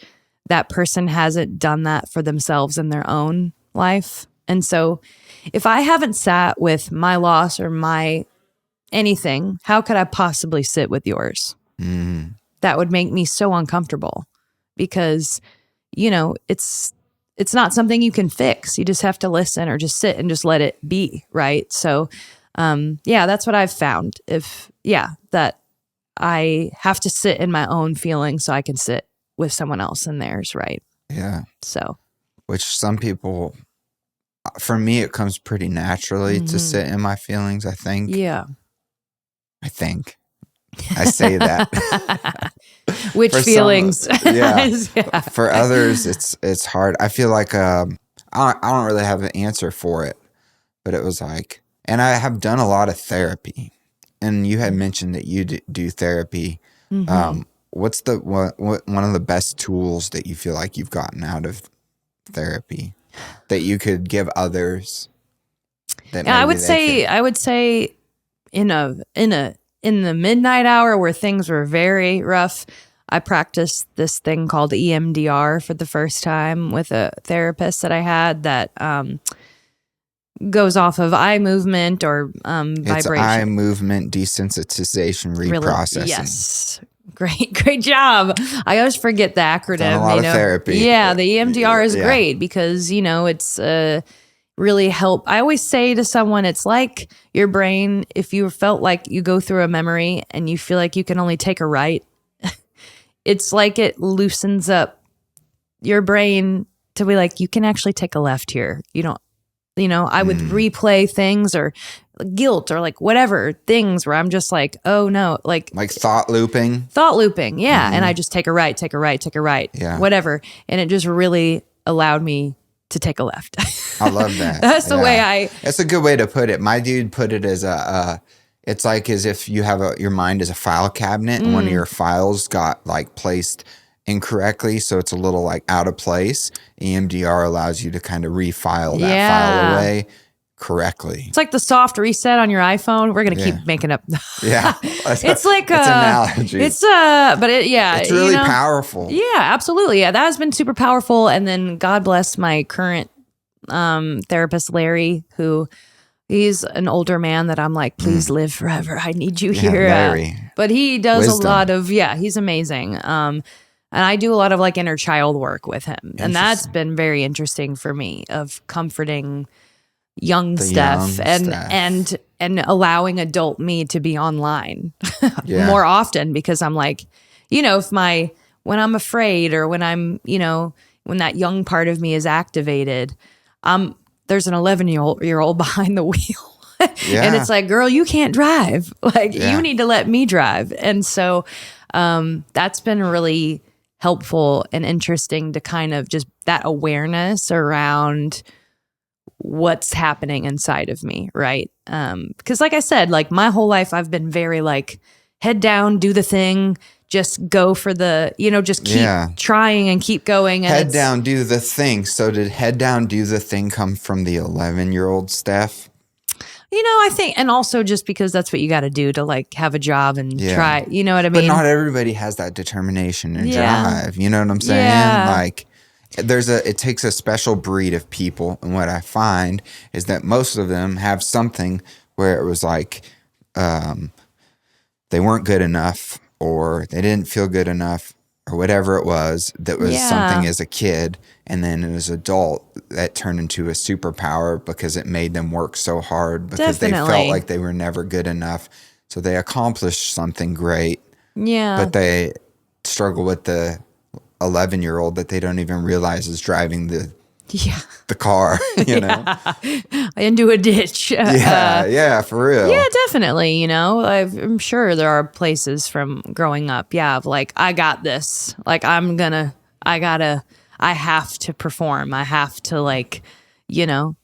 person hasn't done that for themselves in their own life. And so if I haven't sat with my loss or my anything, how could I possibly sit with yours? That would make me so uncomfortable because, it's not something you can fix. You just have to listen or just sit and just let it be. Right. So, that's what I've found. That I have to sit in my own feelings so I can sit with someone else in theirs. Right. Yeah. So, which some people, for me, it comes pretty naturally to sit in my feelings, I think. Yeah. I think. I say that. Which For feelings? Some, yeah. For others, it's hard. I feel like I don't really have an answer for it, but it was like, and I have done a lot of therapy, and you had mentioned that you do therapy. What's one of the best tools that you feel like you've gotten out of therapy that you could give others? That I would say in the midnight hour where things were very rough, I practiced this thing called EMDR for the first time with a therapist that I had that goes off of eye movement or vibration. It's eye movement desensitization reprocessing. Yes. Great job. I always forget the acronym. Done a lot of therapy. Yeah, the EMDR is great because, it's really help. I always say to someone, it's like your brain, if you felt like you go through a memory and you feel like you can only take a right, it's like it loosens up your brain to be like, you can actually take a left here. You don't, I would replay things or guilt or like whatever things where I'm just like, oh no, like thought looping. Yeah. And I just take a right, yeah, whatever. And it just really allowed me to take a left. I love that. That's the way That's a good way to put it. My dude put it as it's like as if you have your mind is a file cabinet and one of your files got like placed incorrectly, so it's a little like out of place. EMDR allows you to kind of refile that file away correctly. It's like the soft reset on your iPhone. We're gonna keep making up. Yeah, it's like it's an analogy. It's but it's really powerful. Yeah, absolutely. Yeah, that has been super powerful. And then God bless my current therapist, Larry, who he's an older man that I'm like, please live forever. I need you here. Larry. But he does a lot of he's amazing. And I do a lot of like inner child work with him, and that's been very interesting for me of comforting young Steph and allowing adult me to be online more often, because I'm like, when I'm afraid or when I'm, when that young part of me is activated, there's an 11-year-old behind the wheel. And it's like, girl, you can't drive. Like you need to let me drive. And so that's been really helpful and interesting to kind of just that awareness around what's happening inside of me, right? Because like I said, like my whole life I've been very like head down, do the thing, just go for the, just keep trying and keep going. And head down, do the thing. So did head down, do the thing come from the 11-year-old Steph? I think, and also just because that's what you got to do to like have a job and try, you know what I mean? But not everybody has that determination and drive. You know what I'm saying? Yeah. Like it takes a special breed of people. And what I find is that most of them have something where it was like, they weren't good enough or they didn't feel good enough or whatever it was that was something as a kid. And then as an adult, that turned into a superpower because it made them work so hard because they felt like they were never good enough. So they accomplished something great. Yeah. But they struggle with the 11-year-old that they don't even realize is driving the car, into a ditch. For real. Yeah, definitely. I'm sure there are places from growing up. Yeah. Of like, I got this. Like, I have to perform. I have to like, the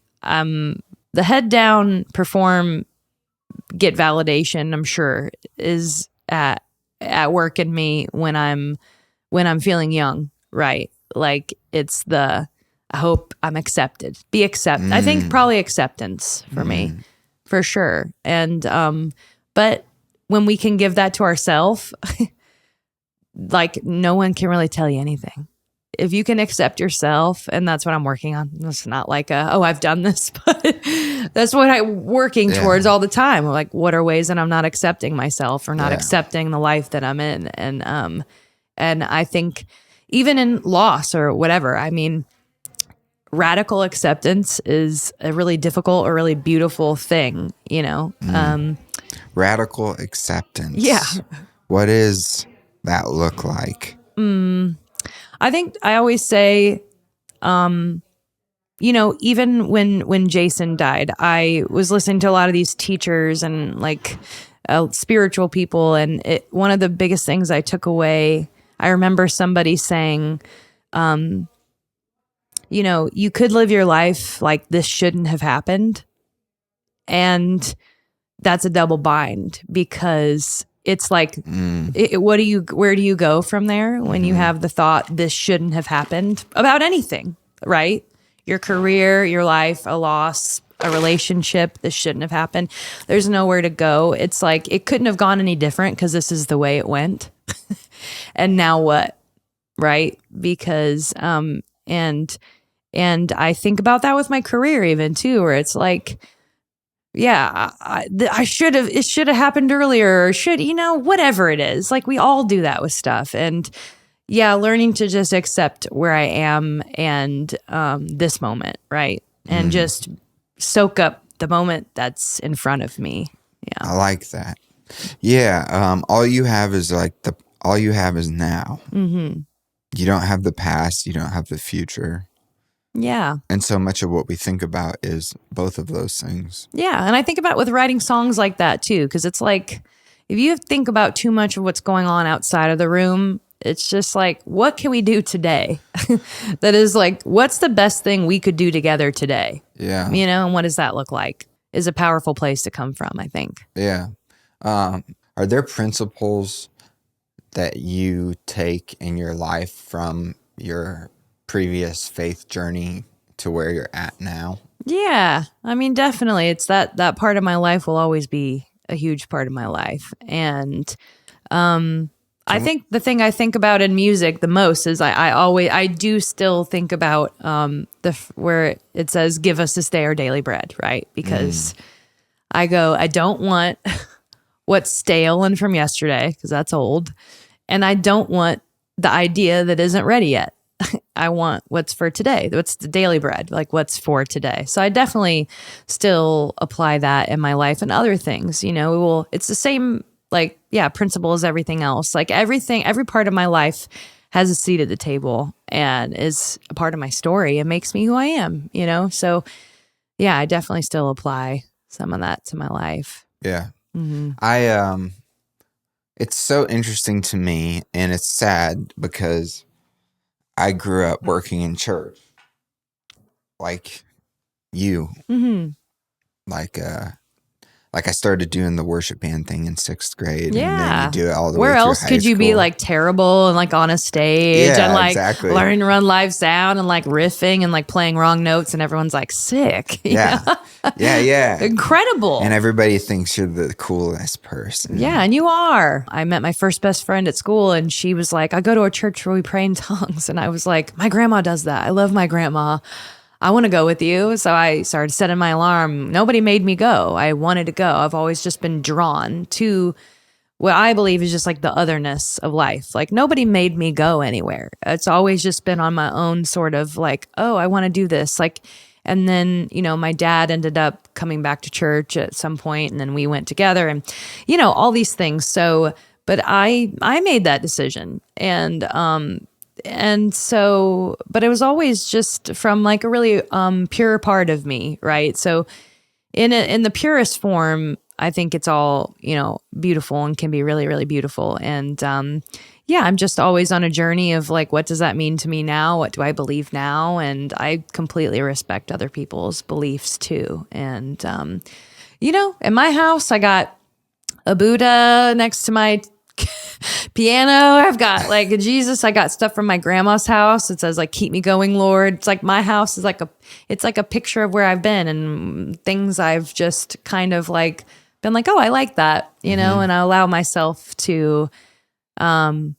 head down, perform, get validation, I'm sure is at work in me when I'm feeling young, right? Like it's I hope I'm accepted. Be accepted. I think probably acceptance for me, for sure. And but when we can give that to ourselves, like no one can really tell you anything. If you can accept yourself, and that's what I'm working on. It's not like I've done this, but that's what I'm working towards all the time. Like, what are ways that I'm not accepting myself or not accepting the life that I'm in? And I think even in loss or whatever, I mean, radical acceptance is a really difficult or really beautiful thing, Radical acceptance. Yeah. What does that look like? I think I always say, even when Jason died, I was listening to a lot of these teachers and like spiritual people. And one of the biggest things I took away, I remember somebody saying, you could live your life like this shouldn't have happened. And that's a double bind because it's like, where do you go from there when you have the thought this shouldn't have happened about anything, right? Your career, your life, a loss, a relationship, this shouldn't have happened. There's nowhere to go. It's like, it couldn't have gone any different because this is the way it went. And now what? Right? Because, and I think about that with my career even too, where it's like, I should have, it should have happened earlier, or should, whatever it is. Like we all do that with stuff. And learning to just accept where I am and this moment, right? And just soak up the moment that's in front of me. Yeah. I like that. Yeah. All you have is all you have is now. Mm-hmm. You don't have the past. You don't have the future. Yeah. And so much of what we think about is both of those things. Yeah. And I think about it with writing songs like that too, because it's like, if you think about too much of what's going on outside of the room, it's just like, what can we do today? That is like, what's the best thing we could do together today? Yeah. And what does that look like? Is a powerful place to come from, I think. Yeah. Are there principles that you take in your life from your previous faith journey to where you're at now? Yeah. I mean, definitely. It's that part of my life will always be a huge part of my life. And I think the thing I think about in music the most is I do still think about where it says, give us this day our daily bread, right? Because I don't want what's stale and from yesterday, because that's old. And I don't want the idea that isn't ready yet. I want what's for today. What's the daily bread? Like what's for today. So I definitely still apply that in my life and other things. It's the same, principle as everything else. Like every part of my life has a seat at the table and is a part of my story. It makes me who I am, So yeah, I definitely still apply some of that to my life. Yeah. Mm-hmm. It's so interesting to me, and it's sad because I grew up working in church, like you. Mm-hmm. Like I started doing the worship band thing in 6th grade. Yeah. And then you do it all the way through Where else could you be like terrible and like on a stage and like exactly. learning to run live sound and like riffing and like playing wrong notes and everyone's like sick. Yeah. Yeah. Incredible. And everybody thinks you're the coolest person. Yeah. And you are. I met my first best friend at school and she was like, I go to a church where we pray in tongues. And I was like, my grandma does that. I love my grandma. I want to go with you. So I started setting my alarm. Nobody made me go. I wanted to go. I've always just been drawn to what I believe is just like the otherness of life. Like nobody made me go anywhere. It's always just been on my own sort of like, oh, I want to do this. Like, and then, my dad ended up coming back to church at some point and then we went together and, all these things. So, but I made that decision and so, but it was always just from like a really pure part of me, right? So in the purest form, I think it's all, beautiful and can be really, really beautiful. And I'm just always on a journey of like, what does that mean to me now? What do I believe now? And I completely respect other people's beliefs too. And, in my house, I got a Buddha next to my piano. I've got like a Jesus. I got stuff from my grandma's house. It says like, keep me going, Lord. It's like my house is like it's like a picture of where I've been and things I've just kind of like been like, oh, I like that, and I allow myself to kind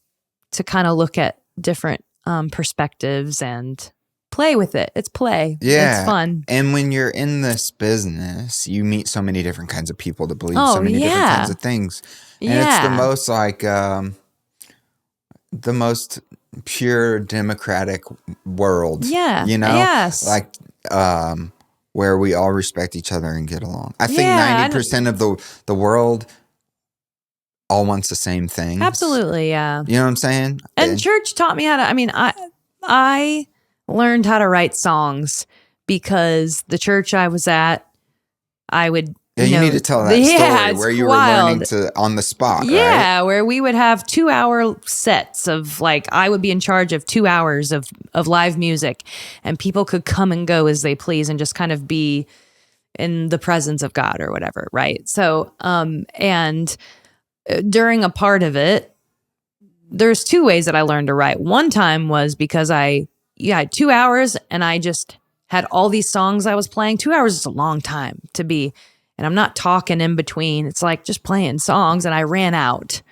of look at different perspectives and play with it. It's play. Yeah. It's fun. And when you're in this business, you meet so many different kinds of people that believe so many different kinds of things. And it's the most like the most pure democratic world. Yeah. Yes. Like where we all respect each other and get along. I think 90% of the world all wants the same thing. Absolutely, yeah. You know what I'm saying? And church taught me how to, I learned how to write songs because the church I was at, I would... you need to tell that story where you were learning on the spot, right? Where we would have 2-hour sets of like, I would be in charge of 2 hours of live music and people could come and go as they please and just kind of be in the presence of God or whatever, right? So, and during a part of it, there's 2 ways that I learned to write. One time was because I had 2 hours and I just had all these songs I was playing. 2 hours is a long time to be... And I'm not talking in between. It's like just playing songs. And I ran out.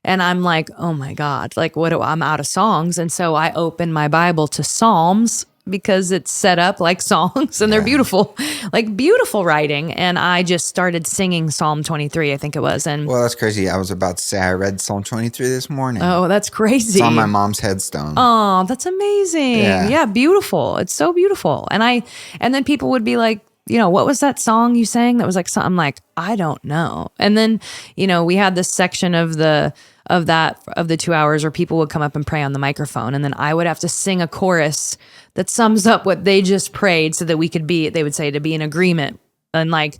And I'm like, oh my God, like I'm out of songs. And so I opened my Bible to Psalms because it's set up like songs and they're beautiful, like beautiful writing. And I just started singing Psalm 23, I think it was. And well, that's crazy. I was about to say I read Psalm 23 this morning. Oh, that's crazy. It's on my mom's headstone. Oh, that's amazing. Yeah, beautiful. It's so beautiful. And then people would be like, what was that song you sang that was like something like, I don't know. And then, we had this section of the 2 hours where people would come up and pray on the microphone. And then I would have to sing a chorus that sums up what they just prayed so that they would say to be in agreement. And like,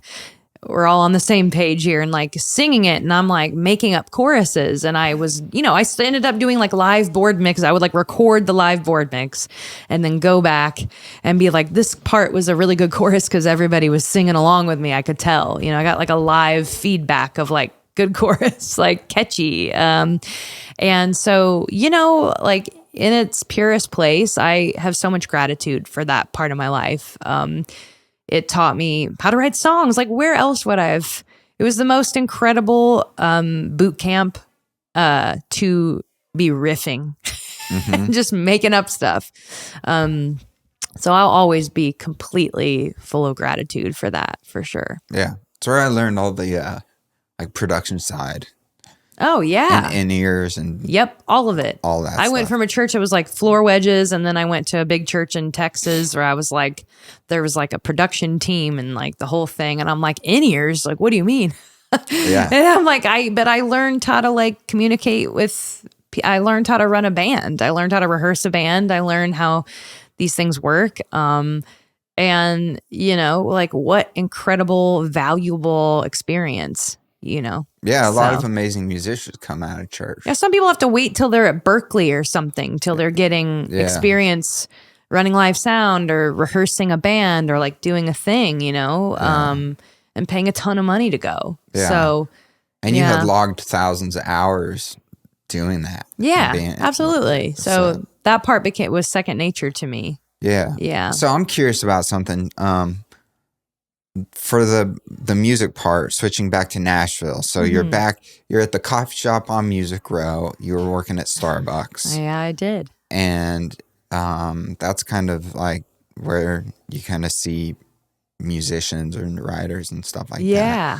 we're all on the same page here and like singing it. And I'm like making up choruses. And I was, I ended up doing like live board mix. I would like record the live board mix and then go back and be like, this part was a really good chorus because everybody was singing along with me. I could tell, I got like a live feedback of like good chorus, like catchy. And so, like in its purest place, I have so much gratitude for that part of my life. It taught me how to write songs. Like where else would I have? It was the most incredible boot camp to be riffing, just making up stuff. So I'll always be completely full of gratitude for that, for sure. Yeah, it's where I learned all the like production side. Oh yeah, and in-ears and all of it. All that. I went from a church that was like floor wedges, and then I went to a big church in Texas where I was like, there was like a production team and like the whole thing, and I'm like, in-ears, like what do you mean? Yeah, and I'm like, but I learned how to like communicate with. I learned how to run a band. I learned how to rehearse a band. I learned how these things work. And like what incredible, valuable experience. Yeah, a lot of amazing musicians come out of church. Yeah, some people have to wait till they're at Berkeley or something, till they're getting experience running live sound or rehearsing a band or like doing a thing, and paying a ton of money to go. Yeah. So, and you had logged thousands of hours doing that. Yeah, absolutely. So that part was second nature to me. Yeah. Yeah. So I'm curious about something. For the music part, switching back to Nashville. So you're at the coffee shop on Music Row. You were working at Starbucks. Yeah, I did. And that's kind of like where you kind of see musicians and writers and stuff like that. Yeah.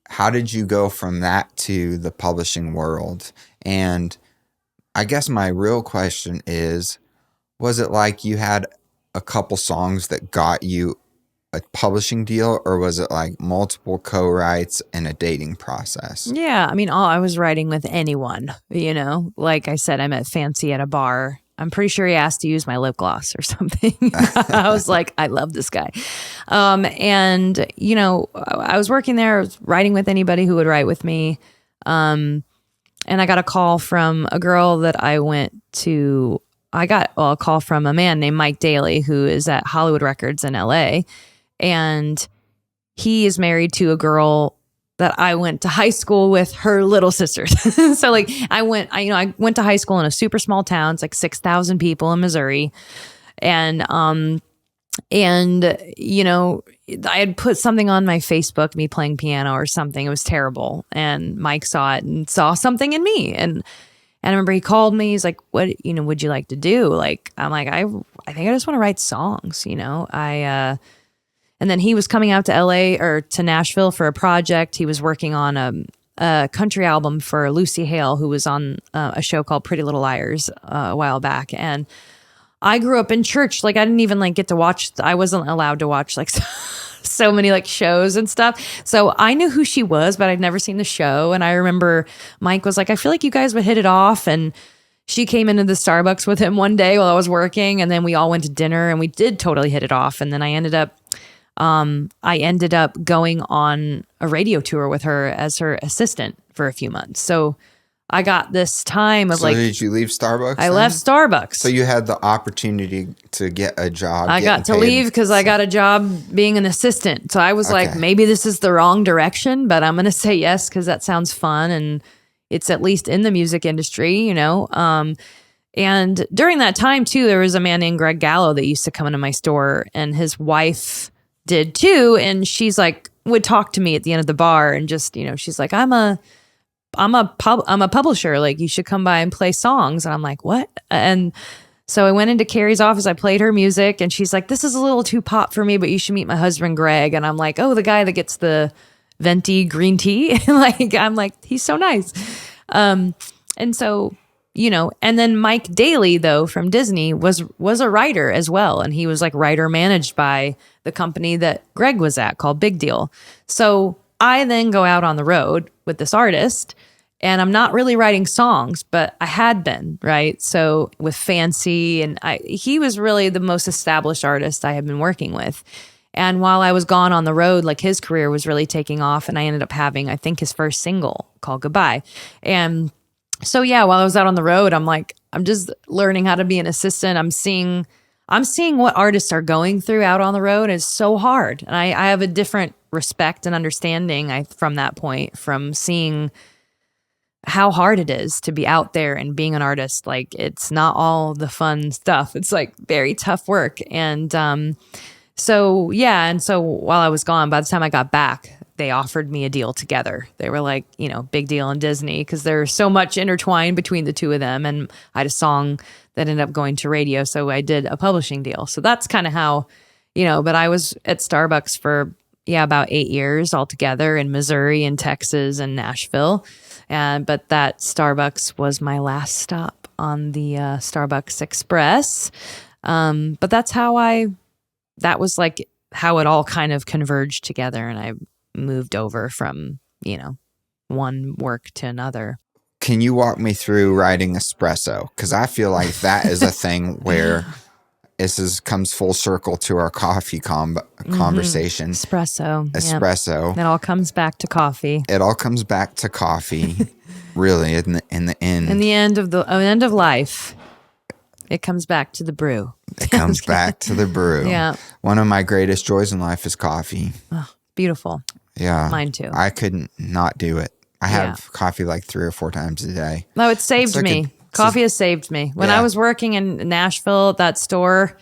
How did you go from that to the publishing world? And I guess my real question is, was it like you had a couple songs that got you a publishing deal, or was it like multiple co-writes and a dating process? Yeah, I mean, I was writing with anyone, like I said, I met Fancy at a bar. I'm pretty sure he asked to use my lip gloss or something. I was like, I love this guy. And I was working there, I was writing with anybody who would write with me. And I got a call from a girl that I got a call from a man named Mike Daly, who is at Hollywood Records in LA. And he is married to a girl that I went to high school with, her little sisters. So like I went to high school in a super small town. It's like 6,000 people in Missouri. And I had put something on my Facebook, me playing piano or something. It was terrible. And Mike saw it and saw something in me. And I remember he called me. He's like, what, would you like to do? Like, I'm like, I think I just want to write songs, and then he was coming out to LA or to Nashville for a project. He was working on a country album for Lucy Hale, who was on a show called Pretty Little Liars a while back. And I grew up in church. Like I didn't even like get to watch. I wasn't allowed to watch like so many like shows and stuff. So I knew who she was, but I'd never seen the show. And I remember Mike was like, I feel like you guys would hit it off. And she came into the Starbucks with him one day while I was working. And then we all went to dinner and we did totally hit it off. And then I ended up going on a radio tour with her as her assistant for a few months. So I got this time of did you leave Starbucks? I left Starbucks. So you had the opportunity to get a job. I got to leave because I got a job being an assistant. So I was like, maybe this is the wrong direction, but I'm going to say yes because that sounds fun and it's at least in the music industry, And during that time too, there was a man named Greg Gallo that used to come into my store, and his wife did too. And she's like, would talk to me at the end of the bar and just, she's like, I'm a publisher. Like you should come by and play songs. And I'm like, what? And So I went into Carrie's office. I played her music, and she's like, "This is a little too pop for me, but you should meet my husband, Greg." And I'm like, "Oh, the guy that gets the venti green tea." I'm like, he's so nice. And so, and then Mike Daly, though, from Disney was a writer as well. And he was like writer managed by the company that Greg was at called Big Deal. So I then go out on the road with this artist, and I'm not really writing songs, but I had been, right? So with Fancy, and he was really the most established artist I had been working with. And while I was gone on the road, like his career was really taking off, and I ended up having, I think, his first single called Goodbye. And so, while I was out on the road, I'm just learning how to be an assistant. I'm seeing what artists are going through out on the road. It's so hard. And I have a different respect and understanding from that point, from seeing how hard it is to be out there and being an artist. Like, it's not all the fun stuff. It's like very tough work. And so while I was gone, by the time I got back, they offered me a deal together. They were like, Big Deal and Disney, because there's so much intertwined between the two of them. And I had a song that ended up going to radio, so I did a publishing deal. So that's kind of how, but I was at Starbucks for, about 8 years altogether, in Missouri and Texas and Nashville. But that Starbucks was my last stop on the Starbucks Express. But that's that was like how it all kind of converged together, and I moved over from, one work to another. Can you walk me through writing Espresso? Because I feel like that is a thing where comes full circle to our coffee conversation. Espresso. Yep. It all comes back to coffee. Really, in the end. In the end of life, it comes back to the brew. It comes back to the brew. Yeah. One of my greatest joys in life is coffee. Oh, beautiful. Yeah. Mine too. I couldn't not do it. I have coffee like 3 or 4 times a day. No, it saved me. Coffee has saved me. When I was working in Nashville at that store,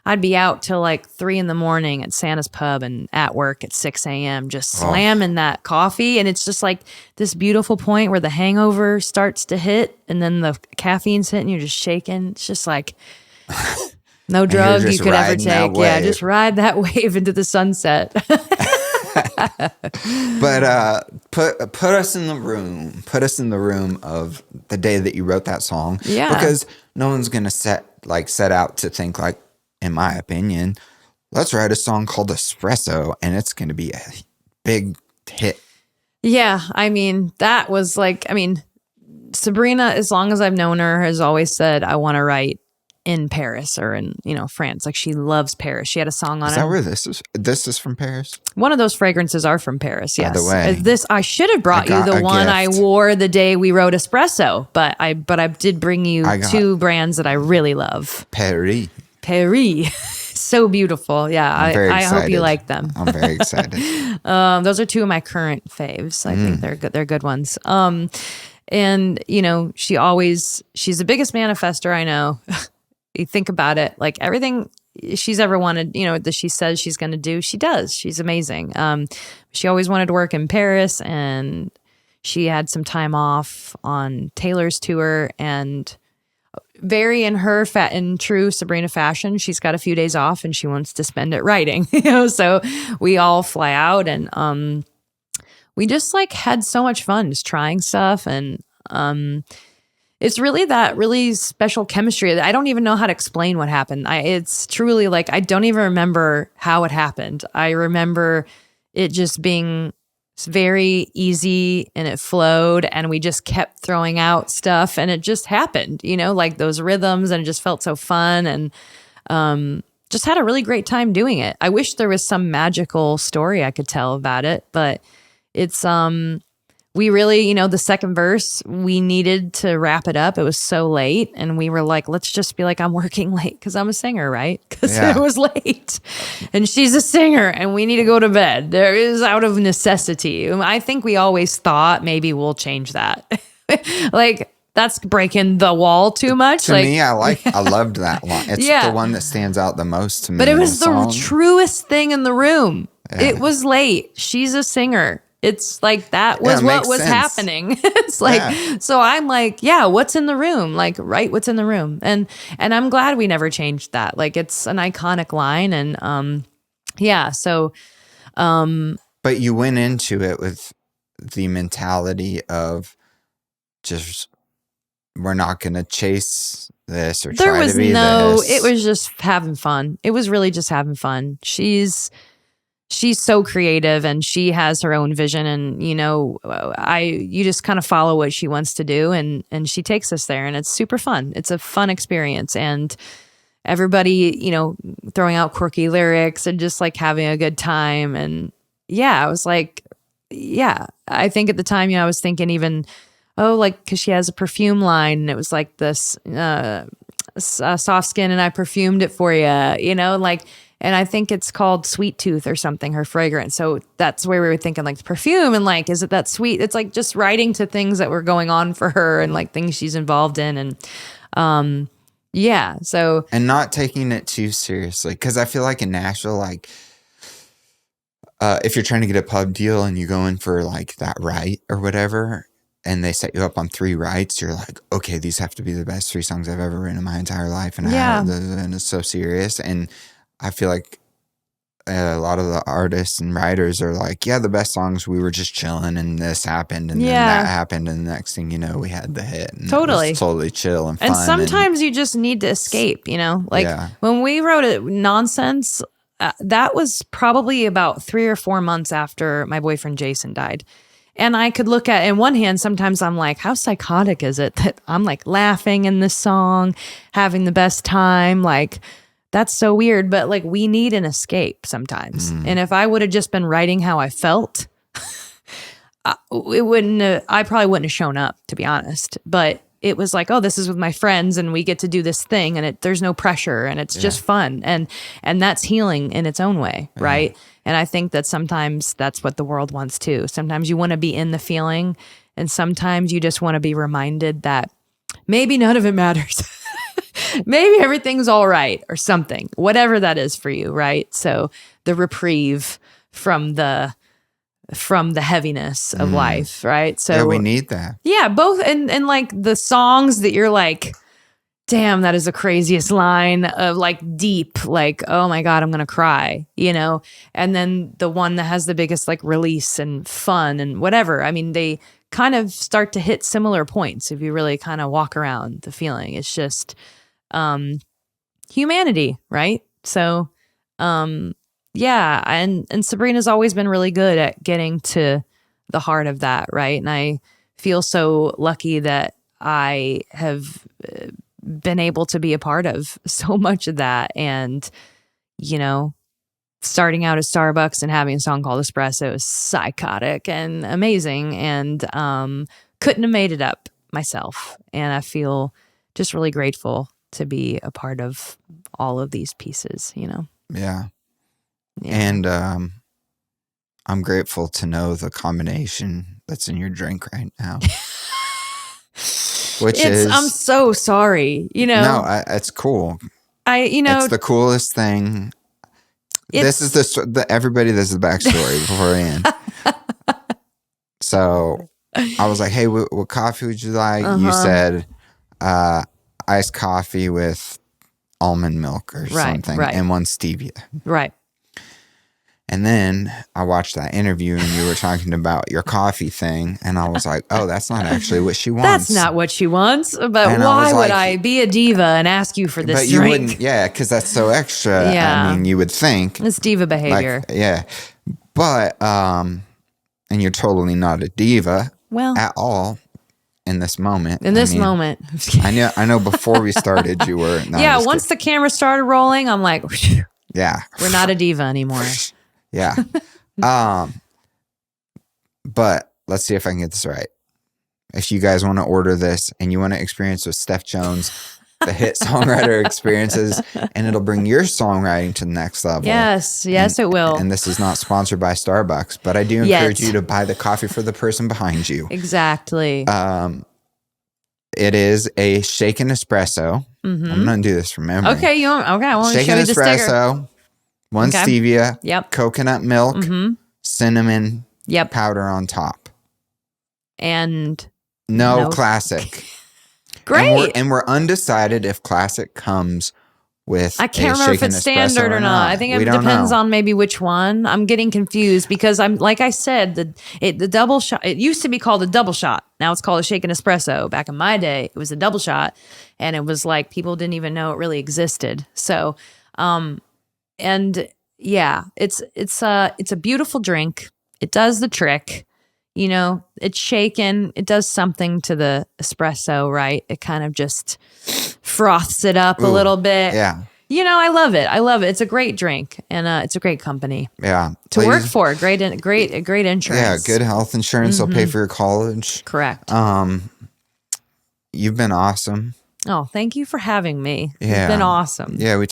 I'd be out till like 3 a.m. at Santa's Pub and at work at 6 a.m. just slamming that coffee. And it's just like this beautiful point where the hangover starts to hit, and then the caffeine's hitting, you're just shaking. It's just like no drug you could ever take. Yeah, just ride that wave into the sunset. But put us in the room. Put us in the room of the day that you wrote that song. Yeah. Because no one's gonna set out to think, like, in my opinion, let's write a song called Espresso, and it's gonna be a big hit. Yeah, that was Sabrina, as long as I've known her, has always said, I want to write in Paris or in, France. Like, she loves Paris. She had a song on it. Is that where this is? This is from Paris? One of those fragrances are from Paris, yes. By the way. I should have brought you the one I wore the day we wrote Espresso, but I did bring you 2 brands that I really love. Paris. So beautiful. Yeah, I hope you like them. I'm very excited. Those are 2 of my current faves. I think they're good. They're good ones. And she's the biggest manifester I know. You think about it, like everything she's ever wanted, that she says she's going to do, she does. She's amazing. She always wanted to work in Paris, and she had some time off on Taylor's tour, and very in her in true Sabrina fashion, she's got a few days off and she wants to spend it writing. So we all fly out, and we just had so much fun just trying stuff, and it's really that really special chemistry. I don't even know how to explain what happened. It's truly I don't even remember how it happened. I remember it just being very easy, and it flowed, and we just kept throwing out stuff, and it just happened, those rhythms, and it just felt so fun, and just had a really great time doing it. I wish there was some magical story I could tell about it, but it's we really, the second verse, we needed to wrap it up. It was so late, and we were like, let's just be like, I'm working late because I'm a singer, right? Because it was late, and she's a singer, and we need to go to bed. There is out of necessity. I think we always thought maybe we'll change that. That's breaking the wall too much. To me, I loved that line. It's the one that stands out the most to me. But it was the truest thing in the room. Yeah. It was late. She's a singer. It's like that was what was happening. It's like, so I'm like, yeah, what's in the room? Like, write what's in the room. And I'm glad we never changed that. Like, it's an iconic line. And so. But you went into it with the mentality of just, we're not going to chase this or try to be this. It was just having fun. It was really just having fun. She's so creative and she has her own vision, and you just kind of follow what she wants to do, and she takes us there, and it's super fun. It's a fun experience, and everybody, throwing out quirky lyrics and just like having a good time. And I was like, I think at the time, I was thinking even, because she has a perfume line, and it was like this soft skin, and I perfumed it for you, and I think it's called Sweet Tooth or something, her fragrance. So that's where we were thinking, like, perfume, and like, is it that sweet? It's like just writing to things that were going on for her and like things she's involved in. And so. And not taking it too seriously. Because I feel like in Nashville, like, if you're trying to get a pub deal and you go in for like that right or whatever, and they set you up on 3 rights, you're like, okay, these have to be the best 3 songs I've ever written in my entire life. And and it's so serious. And I feel like a lot of the artists and writers are like, the best songs, we were just chilling and this happened and then that happened. And the next thing you know, we had the hit. And totally. It was totally chill and fun. And sometimes you just need to escape, when we wrote it, Nonsense, that was probably about 3 or 4 months after my boyfriend Jason died. And I could look at, in one hand, sometimes I'm like, how psychotic is it that I'm like laughing in this song, having the best time? Like, that's so weird. But like, we need an escape sometimes. And if I would have just been writing how I felt, I probably wouldn't have shown up, to be honest. But it was like, this is with my friends and we get to do this thing, and there's no pressure and it's just fun. And that's healing in its own way. Right. And I think that sometimes that's what the world wants too. Sometimes you want to be in the feeling, and sometimes you just want to be reminded that maybe none of it matters. Maybe everything's all right or something, whatever that is for you. Right. So the reprieve from the heaviness of life. Right. So we need that. Yeah. Both. And like the songs that you're like, damn, that is the craziest line of like deep, like, oh my God, I'm going to cry, and then the one that has the biggest like release and fun and whatever. I mean, they kind of start to hit similar points if you really kind of walk around the feeling. It's just humanity, right? So, and Sabrina's always been really good at getting to the heart of that, right? And I feel so lucky that I have been able to be a part of so much of that. And, starting out at Starbucks and having a song called Espresso is psychotic and amazing, and couldn't have made it up myself. And I feel just really grateful to be a part of all of these pieces, Yeah. And I'm grateful to know the combination that's in your drink right now. I'm so sorry, No, it's cool. It's the coolest thing. This is everybody. This is the backstory before we end. So I was like, "Hey, what coffee would you like?" You said iced coffee with almond milk or something, and 1 stevia. Right. And then I watched that interview and you were talking about your coffee thing. And I was like, oh, that's not actually what she wants. That's not what she wants. But why would I be a diva and ask you for this drink? But you wouldn't, because that's so extra. Yeah. I mean, you would think. It's diva behavior. But, and you're totally not a diva at all in this moment. Moment. I know before we started you were. No, once the camera started rolling, I'm like, we're not a diva anymore. Yeah. But let's see if I can get this right. If you guys want to order this and you want to experience with Steph Jones, the hit songwriter experiences, and it'll bring your songwriting to the next level. Yes, it will. And this is not sponsored by Starbucks, but I do encourage you to buy the coffee for the person behind you. Exactly. It is a shaken espresso. I'm going to do this from memory. Okay, I want to show shaken you the sticker. espresso. 1 stevia, coconut milk, cinnamon, Yep. Powder on top. And no classic. Great. And we're undecided if classic comes with I can't remember if it's standard or not. I think it depends on maybe which one. I'm getting confused because I'm like I said, the double shot. It used to be called a double shot. Now it's called a shaken espresso. Back in my day, it was a double shot, and it was like people didn't even know it really existed. So, and yeah, it's a beautiful drink. It does the trick. You know, it's shaken. It does something to the espresso, right? It kind of just froths it up a little bit. Yeah. You know, I love it. I love it. It's a great drink, and it's a great company. Yeah. To work for. Great insurance. Yeah, good health insurance. They'll pay for your college. Correct. You've been awesome. Oh, thank you for having me. Yeah. It's been awesome. Yeah, we